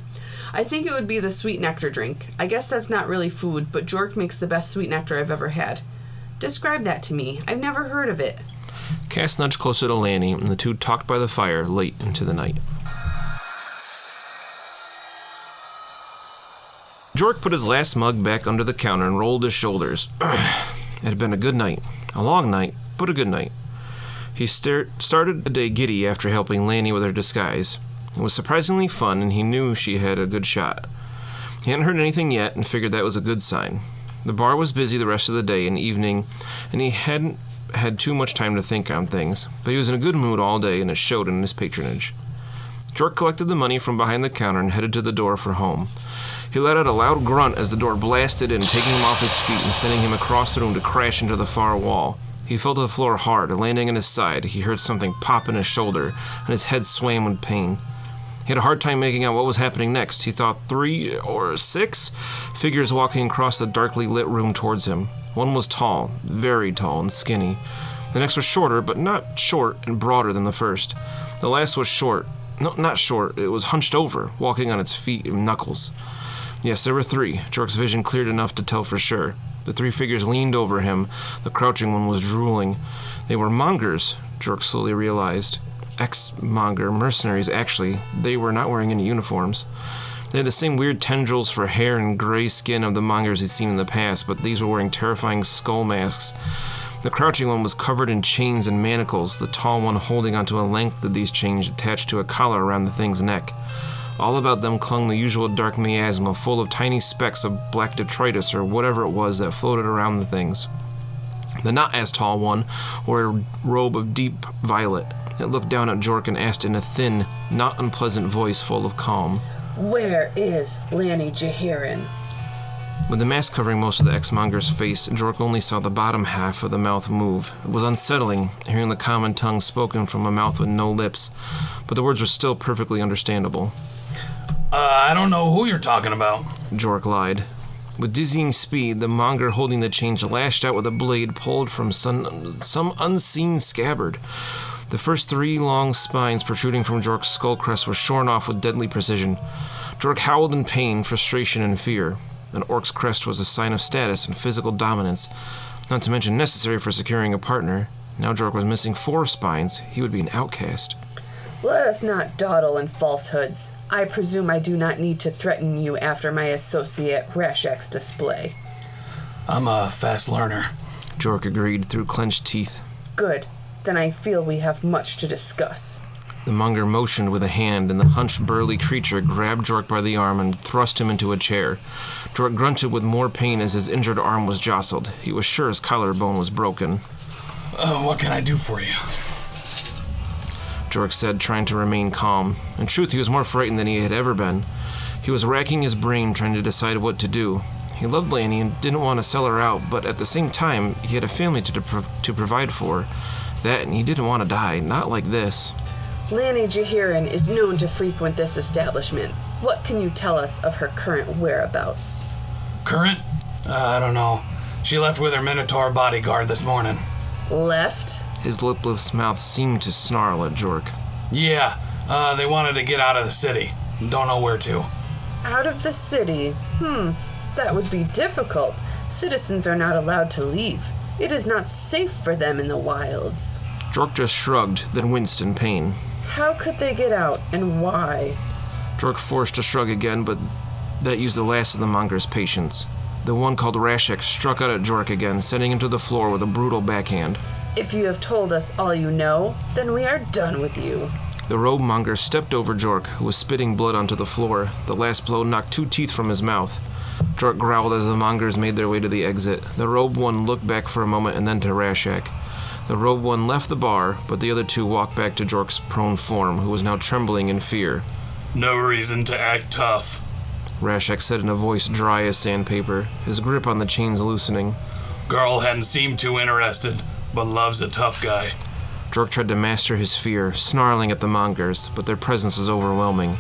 [SPEAKER 2] I think it would be the sweet nectar drink. I guess that's not really food, but Jork makes the best sweet nectar I've ever had. Describe that to me. I've never heard of it.
[SPEAKER 1] Cass nudged closer to Lani, and the two talked by the fire late into the night. Jork put his last mug back under the counter and rolled his shoulders. It had been a good night. A long night, but a good night. He started the day giddy after helping Lani with her disguise. It was surprisingly fun, and he knew she had a good shot. He hadn't heard anything yet and figured that was a good sign. The bar was busy the rest of the day and evening, and he hadn't had too much time to think on things, but he was in a good mood all day, and it showed in his patronage. Jork collected the money from behind the counter and headed to the door for home. He let out a loud grunt as the door blasted in, taking him off his feet and sending him across the room to crash into the far wall. He fell to the floor hard, landing on his side. He heard something pop in his shoulder, and his head swam with pain. He had a hard time making out what was happening next. He thought 3 or 6 figures walking across the darkly lit room towards him. One was tall, very tall and skinny. The next was shorter, but not short and broader than the first. The last was short. No, not short. It was hunched over, walking on its feet and knuckles. Yes, there were 3. Jork's vision cleared enough to tell for sure. The 3 figures leaned over him. The crouching one was drooling. They were mongers, Jork slowly realized. Ex-monger mercenaries, actually. They were not wearing any uniforms. They had the same weird tendrils for hair and gray skin of the mongers he'd seen in the past, but these were wearing terrifying skull masks. The crouching one was covered in chains and manacles, the tall one holding onto a length of these chains attached to a collar around the thing's neck. All about them clung the usual dark miasma, full of tiny specks of black detritus or whatever it was that floated around the things. The not-as-tall one wore a robe of deep violet. It looked down at Jork and asked in a thin, not unpleasant voice full of calm,
[SPEAKER 2] Where is Lani Jahirin?
[SPEAKER 1] With the mask covering most of the ex-monger's face, Jork only saw the bottom half of the mouth move. It was unsettling, hearing the common tongue spoken from a mouth with no lips, but the words were still perfectly understandable.
[SPEAKER 4] I don't know who you're talking about.
[SPEAKER 1] Jork lied. With dizzying speed, the monger holding the chain lashed out with a blade pulled from some unseen scabbard. The first 3 long spines protruding from Jork's skull crest were shorn off with deadly precision. Jork howled in pain, frustration, and fear. An orc's crest was a sign of status and physical dominance, not to mention necessary for securing a partner. Now Jork was missing 4 spines. He would be an outcast.
[SPEAKER 2] Let us not dawdle in falsehoods. I presume I do not need to threaten you after my associate Rashek's display.
[SPEAKER 4] I'm a fast learner.
[SPEAKER 1] Jork agreed through clenched teeth.
[SPEAKER 2] Good. Then I feel we have much to discuss.
[SPEAKER 1] The monger motioned with a hand, and the hunched, burly creature grabbed Jork by the arm and thrust him into a chair. Jork grunted with more pain as his injured arm was jostled. He was sure his collarbone was broken.
[SPEAKER 4] What can I do for you?
[SPEAKER 1] Jork said, trying to remain calm. In truth, he was more frightened than he had ever been. He was racking his brain, trying to decide what to do. He loved Lani and didn't want to sell her out, but at the same time, he had a family to provide for. That, and he didn't want to die, not like this.
[SPEAKER 2] Lani Jahiran is known to frequent this establishment. What can you tell us of her current whereabouts?
[SPEAKER 4] Current? I don't know. She left with her Minotaur bodyguard this morning.
[SPEAKER 2] Left?
[SPEAKER 1] His lipless mouth seemed to snarl at Jork.
[SPEAKER 4] Yeah, they wanted to get out of the city. Don't know where to.
[SPEAKER 2] Out of the city? That would be difficult. Citizens are not allowed to leave. It is not safe for them in the wilds.
[SPEAKER 1] Jork just shrugged, then winced in pain.
[SPEAKER 2] How could they get out, and why?
[SPEAKER 1] Jork forced a shrug again, but that used the last of the monger's patience. The one called Rashek struck out at Jork again, sending him to the floor with a brutal backhand.
[SPEAKER 2] If you have told us all you know, then we are done with you.
[SPEAKER 1] The robe monger stepped over Jork, who was spitting blood onto the floor. The last blow knocked 2 teeth from his mouth. Jork growled as the mongers made their way to the exit. The robe one looked back for a moment and then to Rashek. The robe one left the bar, but the other 2 walked back to Jork's prone form, who was now trembling in fear.
[SPEAKER 4] No reason to act tough,
[SPEAKER 1] Rashek said in a voice dry as sandpaper, his grip on the chains loosening.
[SPEAKER 4] Girl hadn't seemed too interested, but loves a tough guy.
[SPEAKER 1] Jork tried to master his fear, snarling at the mongers, but their presence was overwhelming.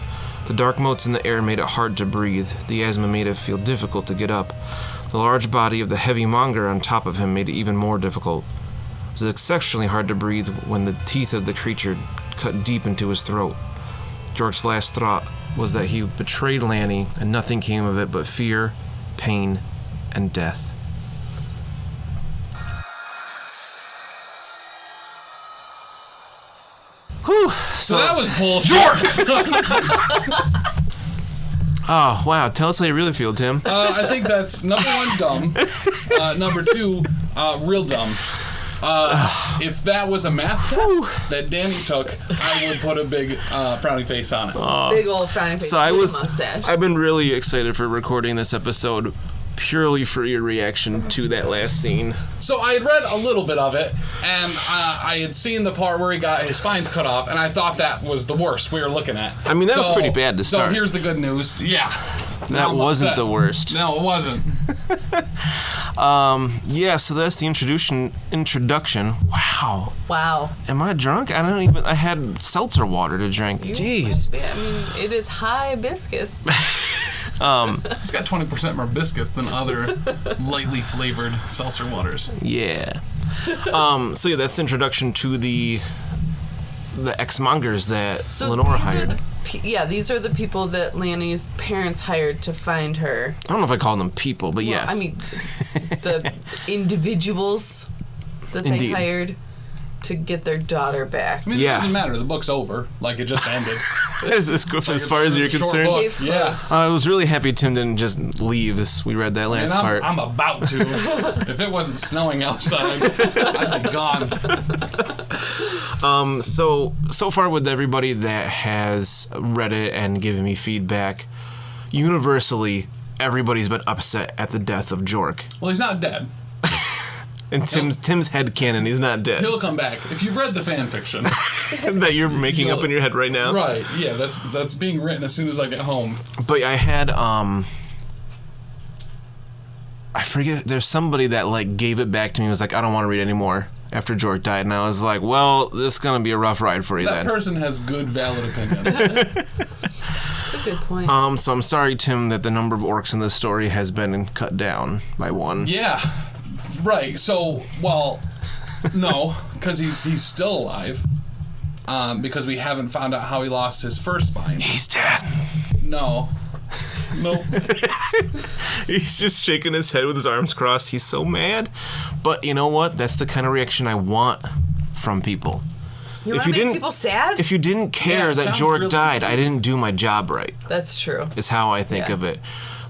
[SPEAKER 1] The dark motes in the air made it hard to breathe. The asthma made it feel difficult to get up. The large body of the heavy monger on top of him made it even more difficult. It was exceptionally hard to breathe when the teeth of the creature cut deep into his throat. Jork's last thought was that he betrayed Lani, and nothing came of it but fear, pain, and death. Whew.
[SPEAKER 3] So that was bullshit.
[SPEAKER 1] Oh, wow. Tell us how you really feel, Tim.
[SPEAKER 3] I think that's number 1, dumb. Number 2, real dumb. If that was a math test that Danny took, I would put a big frowny face on it.
[SPEAKER 2] Big old frowning face with a mustache.
[SPEAKER 1] I've been really excited for recording this episode purely for your reaction to that last scene.
[SPEAKER 3] So I had read a little bit of it, and I had seen the part where he got his spines cut off, and I thought that was the worst we were looking at.
[SPEAKER 1] I mean, that was pretty bad to start.
[SPEAKER 3] So here's the good news. Yeah.
[SPEAKER 1] That wasn't the worst.
[SPEAKER 3] No, it wasn't.
[SPEAKER 1] Yeah, so that's the introduction. Wow.
[SPEAKER 2] Wow.
[SPEAKER 1] Am I drunk? I had seltzer water to drink. Jeez.
[SPEAKER 2] I mean, it is hibiscus.
[SPEAKER 3] It's got 20% more biscuits than other lightly flavored seltzer waters.
[SPEAKER 1] Yeah. So yeah, that's the introduction to the ex-mongers that Lenore hired.
[SPEAKER 2] These are the people that Lani's parents hired to find her.
[SPEAKER 1] I don't know if I call them people, but yes.
[SPEAKER 2] I mean, the individuals that they hired to get their daughter back.
[SPEAKER 3] I mean, it doesn't matter. The book's over. Like, it just ended.
[SPEAKER 1] As far as you're concerned?
[SPEAKER 3] Yeah.
[SPEAKER 1] I was really happy Tim didn't just leave as we read that last part.
[SPEAKER 3] I'm about to. If it wasn't snowing outside, I'd be gone.
[SPEAKER 1] So far with everybody that has read it and given me feedback, universally, everybody's been upset at the death of Jork.
[SPEAKER 3] Well, he's not dead.
[SPEAKER 1] In Tim's headcanon, he's not dead.
[SPEAKER 3] He'll come back. If you've read the fan fiction
[SPEAKER 1] that you're making up in your head right now.
[SPEAKER 3] Right, yeah, that's being written as soon as I get home.
[SPEAKER 1] But I had I forget, there's somebody that gave it back to me and was like, I don't want to read anymore after Jork died, and I was like, well, this is gonna be a rough ride for you
[SPEAKER 3] that
[SPEAKER 1] then.
[SPEAKER 3] Person has good, valid opinions.
[SPEAKER 2] That's a good point.
[SPEAKER 1] So I'm sorry, Tim, that the number of orcs in this story has been cut down by 1.
[SPEAKER 3] Yeah. Right, so, well, no, because he's still alive, because we haven't found out how he lost his first spine.
[SPEAKER 1] He's dead.
[SPEAKER 3] No. Nope.
[SPEAKER 1] He's just shaking his head with his arms crossed. He's so mad. But you know what? That's the kind of reaction I want from people.
[SPEAKER 2] You want to make people sad?
[SPEAKER 1] If you didn't care
[SPEAKER 3] Yeah, it
[SPEAKER 1] that
[SPEAKER 3] sounds
[SPEAKER 1] Jork
[SPEAKER 3] really
[SPEAKER 1] died,
[SPEAKER 3] true.
[SPEAKER 1] I didn't do my job right.
[SPEAKER 2] That's true.
[SPEAKER 1] Is how I think of it.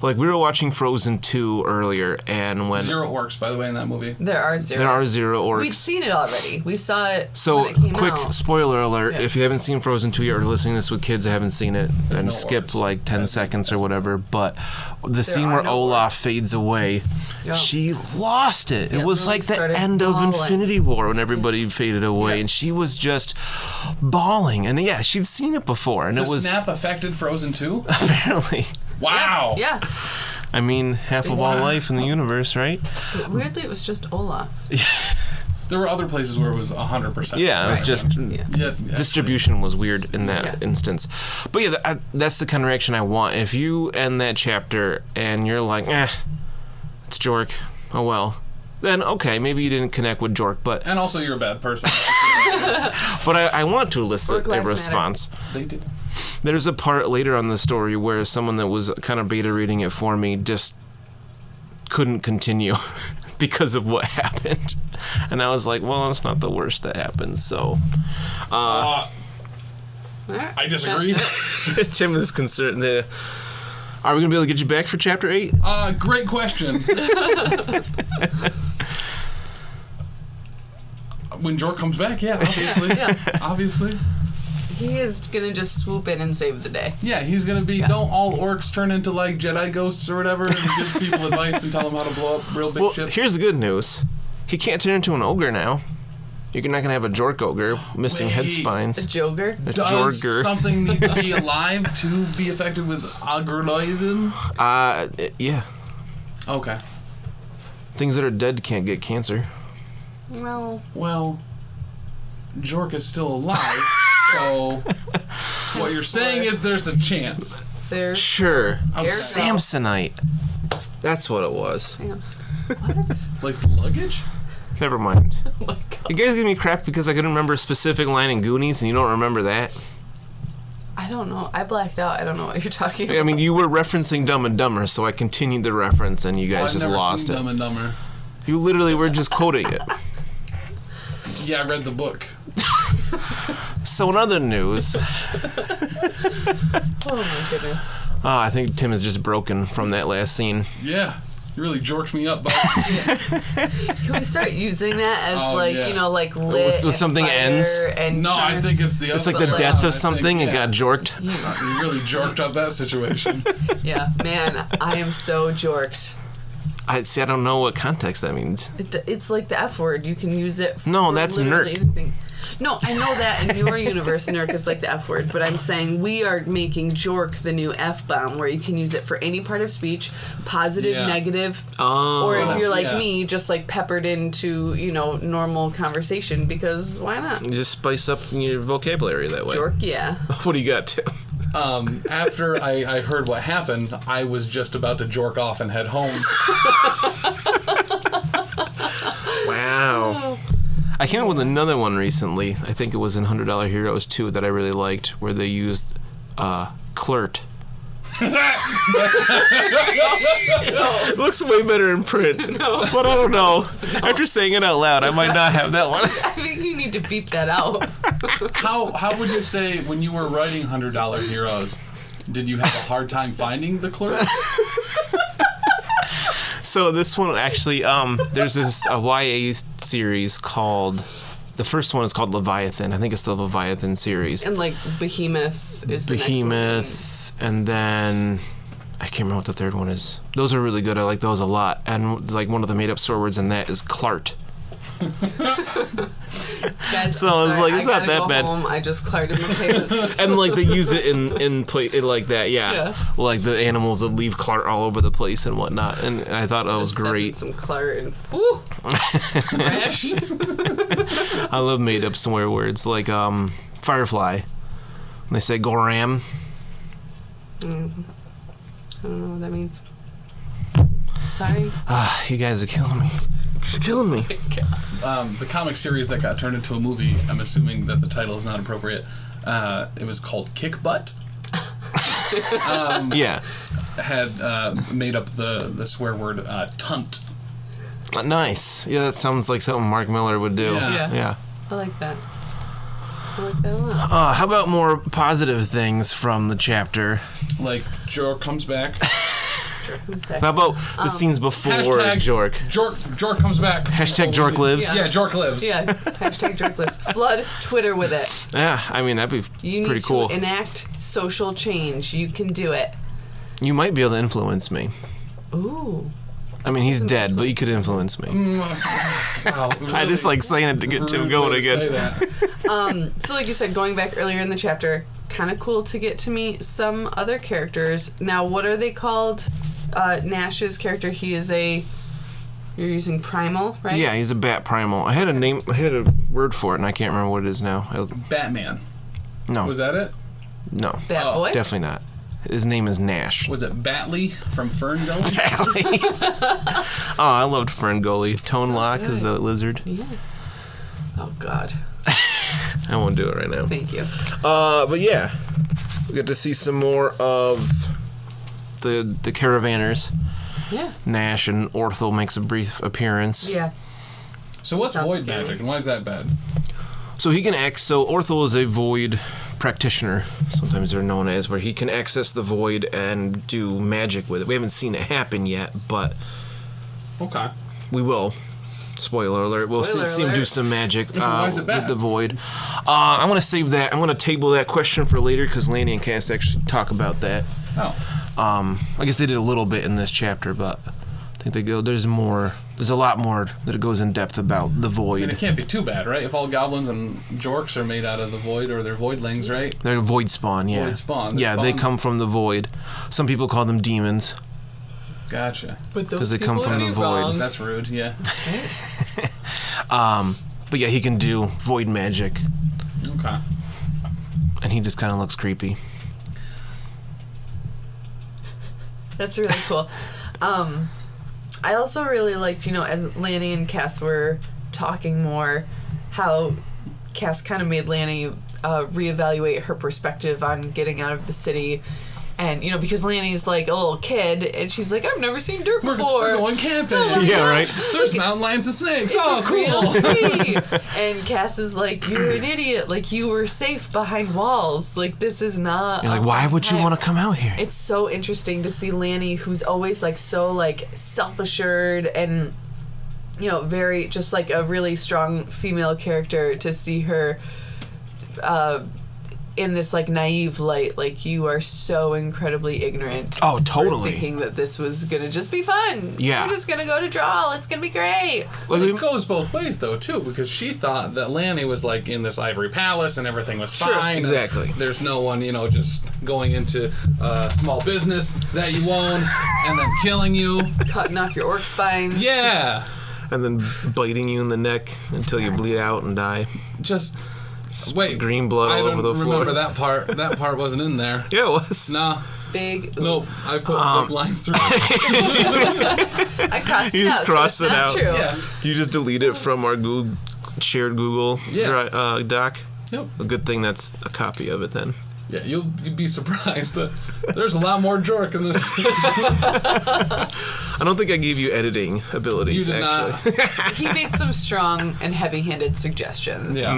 [SPEAKER 1] Like, we were watching Frozen 2 earlier, and when...
[SPEAKER 3] 0 orcs, by the way, in that movie.
[SPEAKER 2] There are 0.
[SPEAKER 1] There are 0 orcs.
[SPEAKER 2] We'd seen it already. We saw it
[SPEAKER 1] So,
[SPEAKER 2] when it came
[SPEAKER 1] quick
[SPEAKER 2] out.
[SPEAKER 1] spoiler alert.
[SPEAKER 2] Yeah.
[SPEAKER 1] If you haven't seen Frozen 2 yet or listening to this with kids that haven't seen it, then
[SPEAKER 3] no
[SPEAKER 1] skip
[SPEAKER 3] orcs.
[SPEAKER 1] like 10 seconds or whatever. But the scene
[SPEAKER 2] are
[SPEAKER 1] where
[SPEAKER 2] no
[SPEAKER 1] Olaf fades away,
[SPEAKER 2] Yeah.
[SPEAKER 1] she lost it.
[SPEAKER 2] Yeah,
[SPEAKER 1] It was
[SPEAKER 2] Lily
[SPEAKER 1] like the
[SPEAKER 2] started
[SPEAKER 1] end of
[SPEAKER 2] bawling.
[SPEAKER 1] Infinity War when everybody faded away,
[SPEAKER 2] Yeah.
[SPEAKER 1] and she was just bawling. And yeah, she'd seen it before, and
[SPEAKER 3] The
[SPEAKER 1] it was
[SPEAKER 3] snap affected Frozen 2?
[SPEAKER 1] apparently.
[SPEAKER 3] Wow.
[SPEAKER 2] Yeah.
[SPEAKER 1] I mean, half of all life in the universe, right?
[SPEAKER 2] But weirdly, it was just Olaf.
[SPEAKER 3] There were other places where it was 100%.
[SPEAKER 1] Yeah, it was
[SPEAKER 2] Right.
[SPEAKER 1] just...
[SPEAKER 2] Yeah.
[SPEAKER 3] Yeah,
[SPEAKER 1] Distribution was weird in that
[SPEAKER 2] Yeah.
[SPEAKER 1] instance. But yeah, that's the kind of reaction I want. If you end that chapter and you're like, it's Jork, oh well, then okay, maybe you didn't connect with Jork, but
[SPEAKER 3] And also, you're a bad person.
[SPEAKER 1] I want to elicit
[SPEAKER 2] Black
[SPEAKER 1] a
[SPEAKER 2] Lives Matter.
[SPEAKER 1] response.
[SPEAKER 3] They did.
[SPEAKER 1] There's a part later on the story where someone that was kind of beta reading it for me just couldn't continue because of what happened. And I was like, well, it's not the worst that happened, so...
[SPEAKER 3] I disagree.
[SPEAKER 1] Tim is concerned. Are we going to be able to get you back for Chapter 8?
[SPEAKER 3] Great question. When Jork comes back, yeah, obviously.
[SPEAKER 2] Yeah.
[SPEAKER 3] Obviously.
[SPEAKER 2] He is gonna just swoop in and save the day.
[SPEAKER 3] Yeah, he's going to be, don't all orcs turn into, like, Jedi ghosts or whatever and give people advice and tell them how to blow up real big
[SPEAKER 1] Well,
[SPEAKER 3] ships?
[SPEAKER 1] here's the good news. He can't turn into an ogre now. You're not going to have a Jork ogre missing head
[SPEAKER 3] Wait.
[SPEAKER 1] spines.
[SPEAKER 2] A Joger.
[SPEAKER 1] A
[SPEAKER 3] Does
[SPEAKER 1] Jorger.
[SPEAKER 3] something need to be alive to be affected with agroloism?
[SPEAKER 1] Yeah.
[SPEAKER 3] Okay.
[SPEAKER 1] Things that are dead can't get cancer.
[SPEAKER 2] Well,
[SPEAKER 3] Well, Jork is still alive, so what you're saying is there's a chance.
[SPEAKER 2] there's
[SPEAKER 1] Sure.
[SPEAKER 3] Okay.
[SPEAKER 1] Samsonite. That's what it was.
[SPEAKER 2] stamps. What?
[SPEAKER 3] Like luggage?
[SPEAKER 1] Never mind.
[SPEAKER 2] Oh my god.
[SPEAKER 1] You guys give me crap because I couldn't remember a specific line in Goonies and you don't remember that?
[SPEAKER 2] I don't know. I blacked out. I don't know what you're talking about.
[SPEAKER 1] I mean, you were referencing Dumb and Dumber, so I continued the reference and you guys
[SPEAKER 3] I've
[SPEAKER 1] just
[SPEAKER 3] never
[SPEAKER 1] lost
[SPEAKER 3] seen
[SPEAKER 1] it.
[SPEAKER 3] Dumb and Dumber.
[SPEAKER 1] You literally were just quoting it.
[SPEAKER 3] Yeah, I read the book.
[SPEAKER 1] So in other news,
[SPEAKER 2] Oh my goodness.
[SPEAKER 1] I think Tim is just broken from that last scene.
[SPEAKER 3] Yeah, you really jorked me up, bud.
[SPEAKER 2] Can we start using that as like lit
[SPEAKER 1] When something
[SPEAKER 2] and
[SPEAKER 1] ends?
[SPEAKER 2] fire and
[SPEAKER 3] No, I
[SPEAKER 2] turns?
[SPEAKER 3] think it's the other.
[SPEAKER 1] It's like
[SPEAKER 2] But
[SPEAKER 1] the
[SPEAKER 2] like-
[SPEAKER 1] death
[SPEAKER 3] I
[SPEAKER 1] of something,
[SPEAKER 3] think,
[SPEAKER 1] it got jorked.
[SPEAKER 3] You really jorked up that situation.
[SPEAKER 2] Yeah, man, I am so jorked.
[SPEAKER 1] I don't know what context that means.
[SPEAKER 2] It's like the F word. You can use it.
[SPEAKER 1] No,
[SPEAKER 2] for
[SPEAKER 1] that's
[SPEAKER 2] literally
[SPEAKER 1] nerd.
[SPEAKER 2] anything. No, I know that in your universe, nerd is like the F word, but I'm saying we are making jork the new F bomb, where you can use it for any part of speech, positive,
[SPEAKER 3] Yeah.
[SPEAKER 2] negative,
[SPEAKER 1] Oh.
[SPEAKER 2] or if you're like
[SPEAKER 3] Yeah.
[SPEAKER 2] me, just like peppered into normal conversation, because why not?
[SPEAKER 1] You just spice up your vocabulary that way.
[SPEAKER 2] Jork, yeah.
[SPEAKER 1] What do you got, Tim?
[SPEAKER 3] After I heard what happened, I was just about to jork off and head home.
[SPEAKER 1] Wow. I came up with another one recently. I think it was in $100 Heroes 2 that I really liked, where they used Clert. It looks way better in print. But I don't know. After saying it out loud, I might not have that one.
[SPEAKER 2] I think you need to beep that out.
[SPEAKER 3] How would you say when you were writing $100 Heroes, did you have a hard time finding the clerk?
[SPEAKER 1] So this one actually, there's a YA series called, the first one is called Leviathan. I think it's the Leviathan series.
[SPEAKER 2] And like Behemoth is the
[SPEAKER 1] Behemoth, and then I can't remember what the third one is. Those are really good. I like those a lot. And like one of the made-up sore words in that is Clart.
[SPEAKER 2] Guys,
[SPEAKER 1] So I was like, it's
[SPEAKER 2] I
[SPEAKER 1] not
[SPEAKER 2] gotta
[SPEAKER 1] that
[SPEAKER 2] go
[SPEAKER 1] bad.
[SPEAKER 2] Home. I just clarted my pants.
[SPEAKER 1] And like they use it in play it like that, yeah. Like the animals that leave Clart all over the place and whatnot. And I thought that was
[SPEAKER 2] Step in
[SPEAKER 1] great.
[SPEAKER 2] Some claret and ooh, fresh.
[SPEAKER 1] I love made-up swear words like Firefly. When they say Goram.
[SPEAKER 2] I don't know what that means. Sorry.
[SPEAKER 1] You guys are killing me. Just killing me.
[SPEAKER 3] The comic series that got turned into a movie, I'm assuming that the title is not appropriate. It was called Kick Butt.
[SPEAKER 1] Yeah.
[SPEAKER 3] had made up the swear word tunt.
[SPEAKER 1] Nice. Yeah, that sounds like something Mark Miller would do.
[SPEAKER 3] Yeah.
[SPEAKER 2] I like that. I like that a lot.
[SPEAKER 1] How about more positive things from the chapter?
[SPEAKER 3] Like Jork comes back.
[SPEAKER 1] How about the scenes before Jork?
[SPEAKER 3] Jork comes back.
[SPEAKER 1] Hashtag Jork lives.
[SPEAKER 3] Yeah, Jork lives.
[SPEAKER 2] Yeah, hashtag Jork lives. Flood Twitter with it.
[SPEAKER 1] Yeah, I mean, that'd be pretty cool.
[SPEAKER 2] You need to enact social change. You can do it.
[SPEAKER 1] You might be able to influence me.
[SPEAKER 2] Ooh.
[SPEAKER 1] I mean, he's dead, but you could influence me.
[SPEAKER 3] Wow,
[SPEAKER 1] I just like saying it to get Tim going again.
[SPEAKER 2] So like you said, going back earlier in the chapter, kind of cool to get to meet some other characters. Now, what are they called? Nash's character, you're using primal, right?
[SPEAKER 1] Yeah, he's a bat primal. I had a word for it, and I can't remember what it is now.
[SPEAKER 3] Batman.
[SPEAKER 1] No.
[SPEAKER 3] Was that it?
[SPEAKER 1] No.
[SPEAKER 2] Bat boy?
[SPEAKER 1] Definitely not. His name is Nash.
[SPEAKER 3] Was it Batley from Fern Gully?
[SPEAKER 1] Oh, I loved Fern Gully. Tone Lock is the lizard.
[SPEAKER 2] Yeah. Oh, God.
[SPEAKER 1] I won't do it right now.
[SPEAKER 2] Thank you.
[SPEAKER 1] But yeah, we get to see some more of the caravanners.
[SPEAKER 2] Yeah.
[SPEAKER 1] Nash and Orthel makes a brief appearance.
[SPEAKER 2] Yeah.
[SPEAKER 3] So what's
[SPEAKER 2] Sounds
[SPEAKER 3] void
[SPEAKER 2] scary.
[SPEAKER 3] magic, and why is that bad?
[SPEAKER 1] So he can so Orthel is a void practitioner, sometimes they're known as, where he can access the void and do magic with it. We haven't seen it happen yet, but
[SPEAKER 3] Okay.
[SPEAKER 1] we will. Spoiler alert. We'll
[SPEAKER 2] Spoiler
[SPEAKER 1] see him do
[SPEAKER 2] alert.
[SPEAKER 1] some magic
[SPEAKER 3] Why is it
[SPEAKER 1] with
[SPEAKER 3] bad?
[SPEAKER 1] the void. I'm going to save that. I'm going to table that question for later because Lani and Cass actually talk about that.
[SPEAKER 3] Oh.
[SPEAKER 1] I guess they did a little bit in this chapter, but I think there's a lot more that it goes in depth about the
[SPEAKER 3] I
[SPEAKER 1] void.
[SPEAKER 3] mean, it can't be too bad, right? If all goblins and jorks are made out of the void, or they're voidlings, right?
[SPEAKER 1] They're void spawn, yeah.
[SPEAKER 3] Void spawn.
[SPEAKER 1] Yeah, they come from the void. Some people call them demons
[SPEAKER 3] Gotcha.
[SPEAKER 1] because they come from the void.
[SPEAKER 3] That's rude, yeah.
[SPEAKER 1] But yeah, he can do void magic,
[SPEAKER 3] Okay.
[SPEAKER 1] and he just kind of looks creepy.
[SPEAKER 2] That's really cool. I also really liked, as Lani and Cass were talking more, how Cass kind of made Lani reevaluate her perspective on getting out of the city. And, because Lani's like a little kid, and she's like, I've never seen dirt before.
[SPEAKER 3] We're going camping.
[SPEAKER 1] Yeah, right.
[SPEAKER 3] There's mountain lions and snakes.
[SPEAKER 2] It's
[SPEAKER 3] Oh,
[SPEAKER 2] a
[SPEAKER 3] cool.
[SPEAKER 2] real tree. And Cass is like, you're an idiot. Like, you were safe behind walls. Like, this is not.
[SPEAKER 1] You're like, why would you want to come out here?
[SPEAKER 2] It's so interesting to see Lani, who's always like so like self-assured and very just like a really strong female character, to see her in this like naive light. Like, you are so incredibly ignorant.
[SPEAKER 1] Oh,
[SPEAKER 2] for
[SPEAKER 1] totally.
[SPEAKER 2] thinking that this was gonna just be fun.
[SPEAKER 1] Yeah.
[SPEAKER 2] We're just gonna go to Drawl. It's gonna be great.
[SPEAKER 3] Well, it goes both ways, though, too, because she thought that Lani was, like, in this ivory palace and everything was
[SPEAKER 2] True.
[SPEAKER 3] fine.
[SPEAKER 1] Exactly.
[SPEAKER 3] There's no one, just going into a small business that you own and then killing you.
[SPEAKER 2] Cutting off your orc spine.
[SPEAKER 3] Yeah.
[SPEAKER 1] And then biting you in the neck until you bleed out and die.
[SPEAKER 3] Just... Wait.
[SPEAKER 1] Green blood all over the floor.
[SPEAKER 3] I don't remember that part. That part wasn't in there.
[SPEAKER 1] Yeah, it was.
[SPEAKER 3] Nah.
[SPEAKER 2] Big.
[SPEAKER 3] Nope. I put big lines through it.
[SPEAKER 2] I crossed
[SPEAKER 1] You
[SPEAKER 2] it
[SPEAKER 1] just
[SPEAKER 2] out.
[SPEAKER 1] cross
[SPEAKER 2] so
[SPEAKER 1] it
[SPEAKER 2] it's not
[SPEAKER 1] out.
[SPEAKER 2] True.
[SPEAKER 3] Yeah.
[SPEAKER 1] Do you just delete it from our shared Google doc?
[SPEAKER 3] Yep.
[SPEAKER 1] A good thing that's a copy of it then.
[SPEAKER 3] Yeah, you'd be surprised that there's a lot more Jork in this.
[SPEAKER 1] I don't think I gave you editing abilities,
[SPEAKER 3] You did
[SPEAKER 1] actually.
[SPEAKER 3] not.
[SPEAKER 2] He made some strong and heavy-handed suggestions.
[SPEAKER 3] Yeah.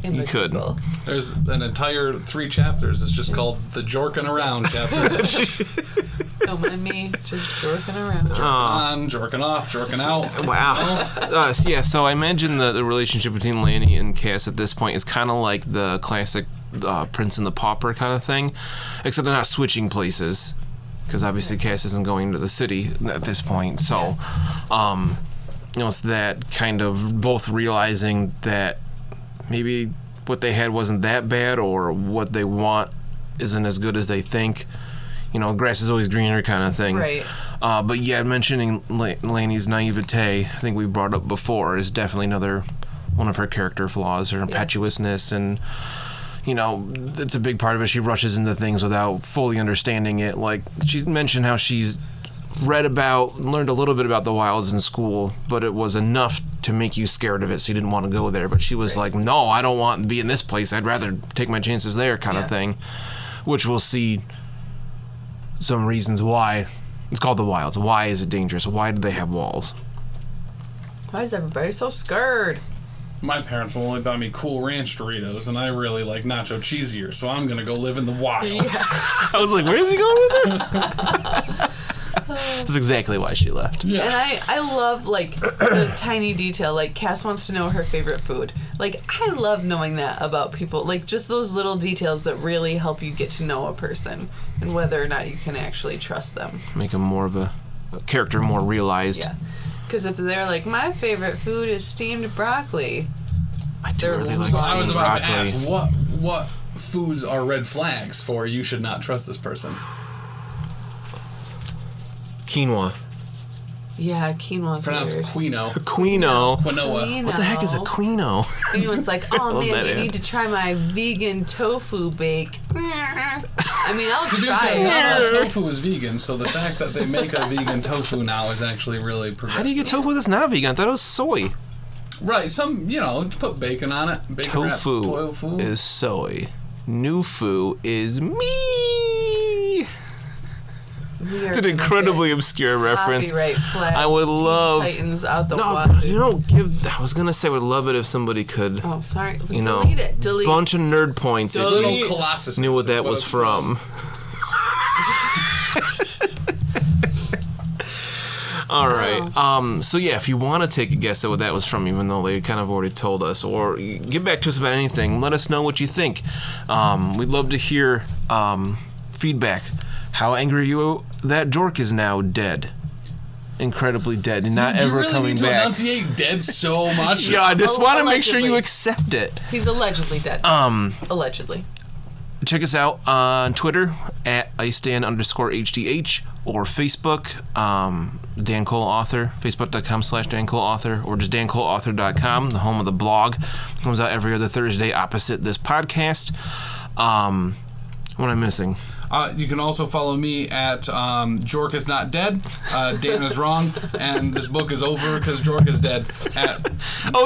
[SPEAKER 2] In the
[SPEAKER 1] You could.
[SPEAKER 2] Google.
[SPEAKER 3] There's an entire 3 chapters. It's just called the Jorkin' Around chapter.
[SPEAKER 2] Don't mind me, just jorking around.
[SPEAKER 3] On, jorking off, jorking out.
[SPEAKER 1] Wow. So I imagine the relationship between Lani and Cass at this point is kind of like the classic Prince and the Pauper kind of thing, except they're not switching places, because obviously Cass isn't going to the city at this point. So, it's that kind of both realizing that maybe what they had wasn't that bad, or what they want isn't as good as they think. Grass is always greener kind of thing.
[SPEAKER 2] Right.
[SPEAKER 1] But yeah, mentioning Lani's naivete, I think we brought up before, is definitely another one of her character flaws, her impetuousness, and it's a big part of it. She rushes into things without fully understanding it. Like, she mentioned how she's learned a little bit about the wilds in school, but it was enough to make you scared of it, so you didn't want to go there. But she was like, no, I don't want to be in this place. I'd rather take my chances there, kind of thing, which we'll see some reasons why. It's called the Wilds. Why is it dangerous? Why do they have walls?
[SPEAKER 2] Why is everybody so scared?
[SPEAKER 3] My parents will only buy me Cool Ranch Doritos, and I really like nacho cheesier, so I'm gonna go live in the wild.
[SPEAKER 2] Yeah.
[SPEAKER 1] I was like, where is he going with this? That's exactly why she left.
[SPEAKER 3] Yeah.
[SPEAKER 2] And I love, like, the tiny detail. Like, Cass wants to know her favorite food. Like, I love knowing that about people. Like, just those little details that really help you get to know a person and whether or not you can actually trust them.
[SPEAKER 1] Make him more of a character, more realized.
[SPEAKER 2] Yeah. Because if they're like, my favorite food is steamed broccoli.
[SPEAKER 1] I do really like
[SPEAKER 3] So
[SPEAKER 1] steamed
[SPEAKER 3] I was about
[SPEAKER 1] broccoli.
[SPEAKER 3] to ask, what foods are red flags for you should not trust this person?
[SPEAKER 1] Quinoa.
[SPEAKER 2] Yeah, quinoa's
[SPEAKER 3] It's pronounced
[SPEAKER 2] weird.
[SPEAKER 3] quino.
[SPEAKER 1] Quinoa.
[SPEAKER 3] Quinoa.
[SPEAKER 1] What the heck is a quino?
[SPEAKER 2] Anyone's like, oh
[SPEAKER 1] love
[SPEAKER 2] man,
[SPEAKER 1] that
[SPEAKER 2] you
[SPEAKER 1] ad.
[SPEAKER 2] need to try my vegan tofu bake. I mean, I'll
[SPEAKER 3] To be
[SPEAKER 2] try
[SPEAKER 3] fair,
[SPEAKER 2] it.
[SPEAKER 3] not all tofu is vegan, so the fact that they make a vegan tofu now is actually really progressive.
[SPEAKER 1] How do you get tofu that's not vegan? I thought it was soy.
[SPEAKER 3] Right, just put bacon on it. Bacon wrap
[SPEAKER 1] Tofu is soy. Nufu is me. It's an incredibly obscure reference.
[SPEAKER 2] Copyright flag.
[SPEAKER 1] I would
[SPEAKER 2] Teen
[SPEAKER 1] love.
[SPEAKER 2] Titans out the
[SPEAKER 1] No,
[SPEAKER 2] wazoo.
[SPEAKER 1] you don't give. I was gonna say, I would love it if somebody could.
[SPEAKER 2] Oh, sorry.
[SPEAKER 1] You know,
[SPEAKER 2] Delete it. Delete.
[SPEAKER 1] bunch of nerd points if
[SPEAKER 3] Little
[SPEAKER 1] you
[SPEAKER 3] Colossus
[SPEAKER 1] knew what
[SPEAKER 3] is
[SPEAKER 1] that was
[SPEAKER 3] it's
[SPEAKER 1] from. All right. So yeah, if you want to take a guess at what that was from, even though they kind of already told us, or get back to us about anything, let us know what you think. We'd love to hear feedback. How angry are you that Jork is now dead? Incredibly dead and not
[SPEAKER 3] You
[SPEAKER 1] ever
[SPEAKER 3] really
[SPEAKER 1] coming
[SPEAKER 3] need to
[SPEAKER 1] back.
[SPEAKER 3] enunciate dead so much.
[SPEAKER 1] Yeah, I just want to make sure you
[SPEAKER 2] Allegedly.
[SPEAKER 1] accept it.
[SPEAKER 2] He's allegedly dead. Allegedly.
[SPEAKER 1] Check us out on Twitter at icedan_HDH or Facebook, Dan Cole Author, facebook.com/Dan Cole Author, or just dancoleauthor.com, the home of the blog. It comes out every other Thursday opposite this podcast. What am I missing?
[SPEAKER 3] You can also follow me at Jork is not dead. Dan is wrong, and this book is over because Jork is dead. At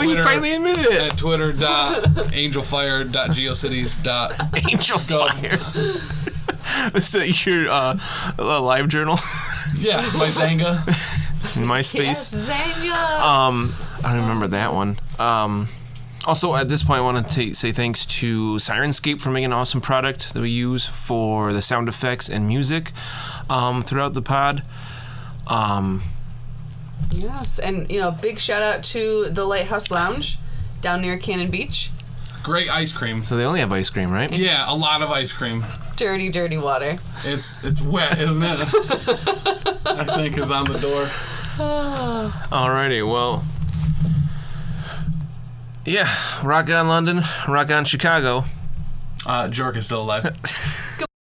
[SPEAKER 1] He finally admitted it.
[SPEAKER 3] At twitter.angelfire.geocities.
[SPEAKER 1] Angel Fire. Is that your live journal?
[SPEAKER 3] Yeah, my Zanga.
[SPEAKER 1] In MySpace?
[SPEAKER 2] Yes, Zanga.
[SPEAKER 1] I don't remember that one. Also, at this point, I want to say thanks to Sirenscape for making an awesome product that we use for the sound effects and music throughout the pod.
[SPEAKER 2] Yes, and big shout out to the Lighthouse Lounge down near Cannon Beach.
[SPEAKER 3] Great ice cream.
[SPEAKER 1] So they only have ice cream, right?
[SPEAKER 3] Yeah, a lot of ice cream.
[SPEAKER 2] Dirty, dirty water.
[SPEAKER 3] It's wet, isn't it? I think is on the door.
[SPEAKER 1] Alrighty, well. Yeah, rock on London, rock on Chicago.
[SPEAKER 3] Jork is still alive.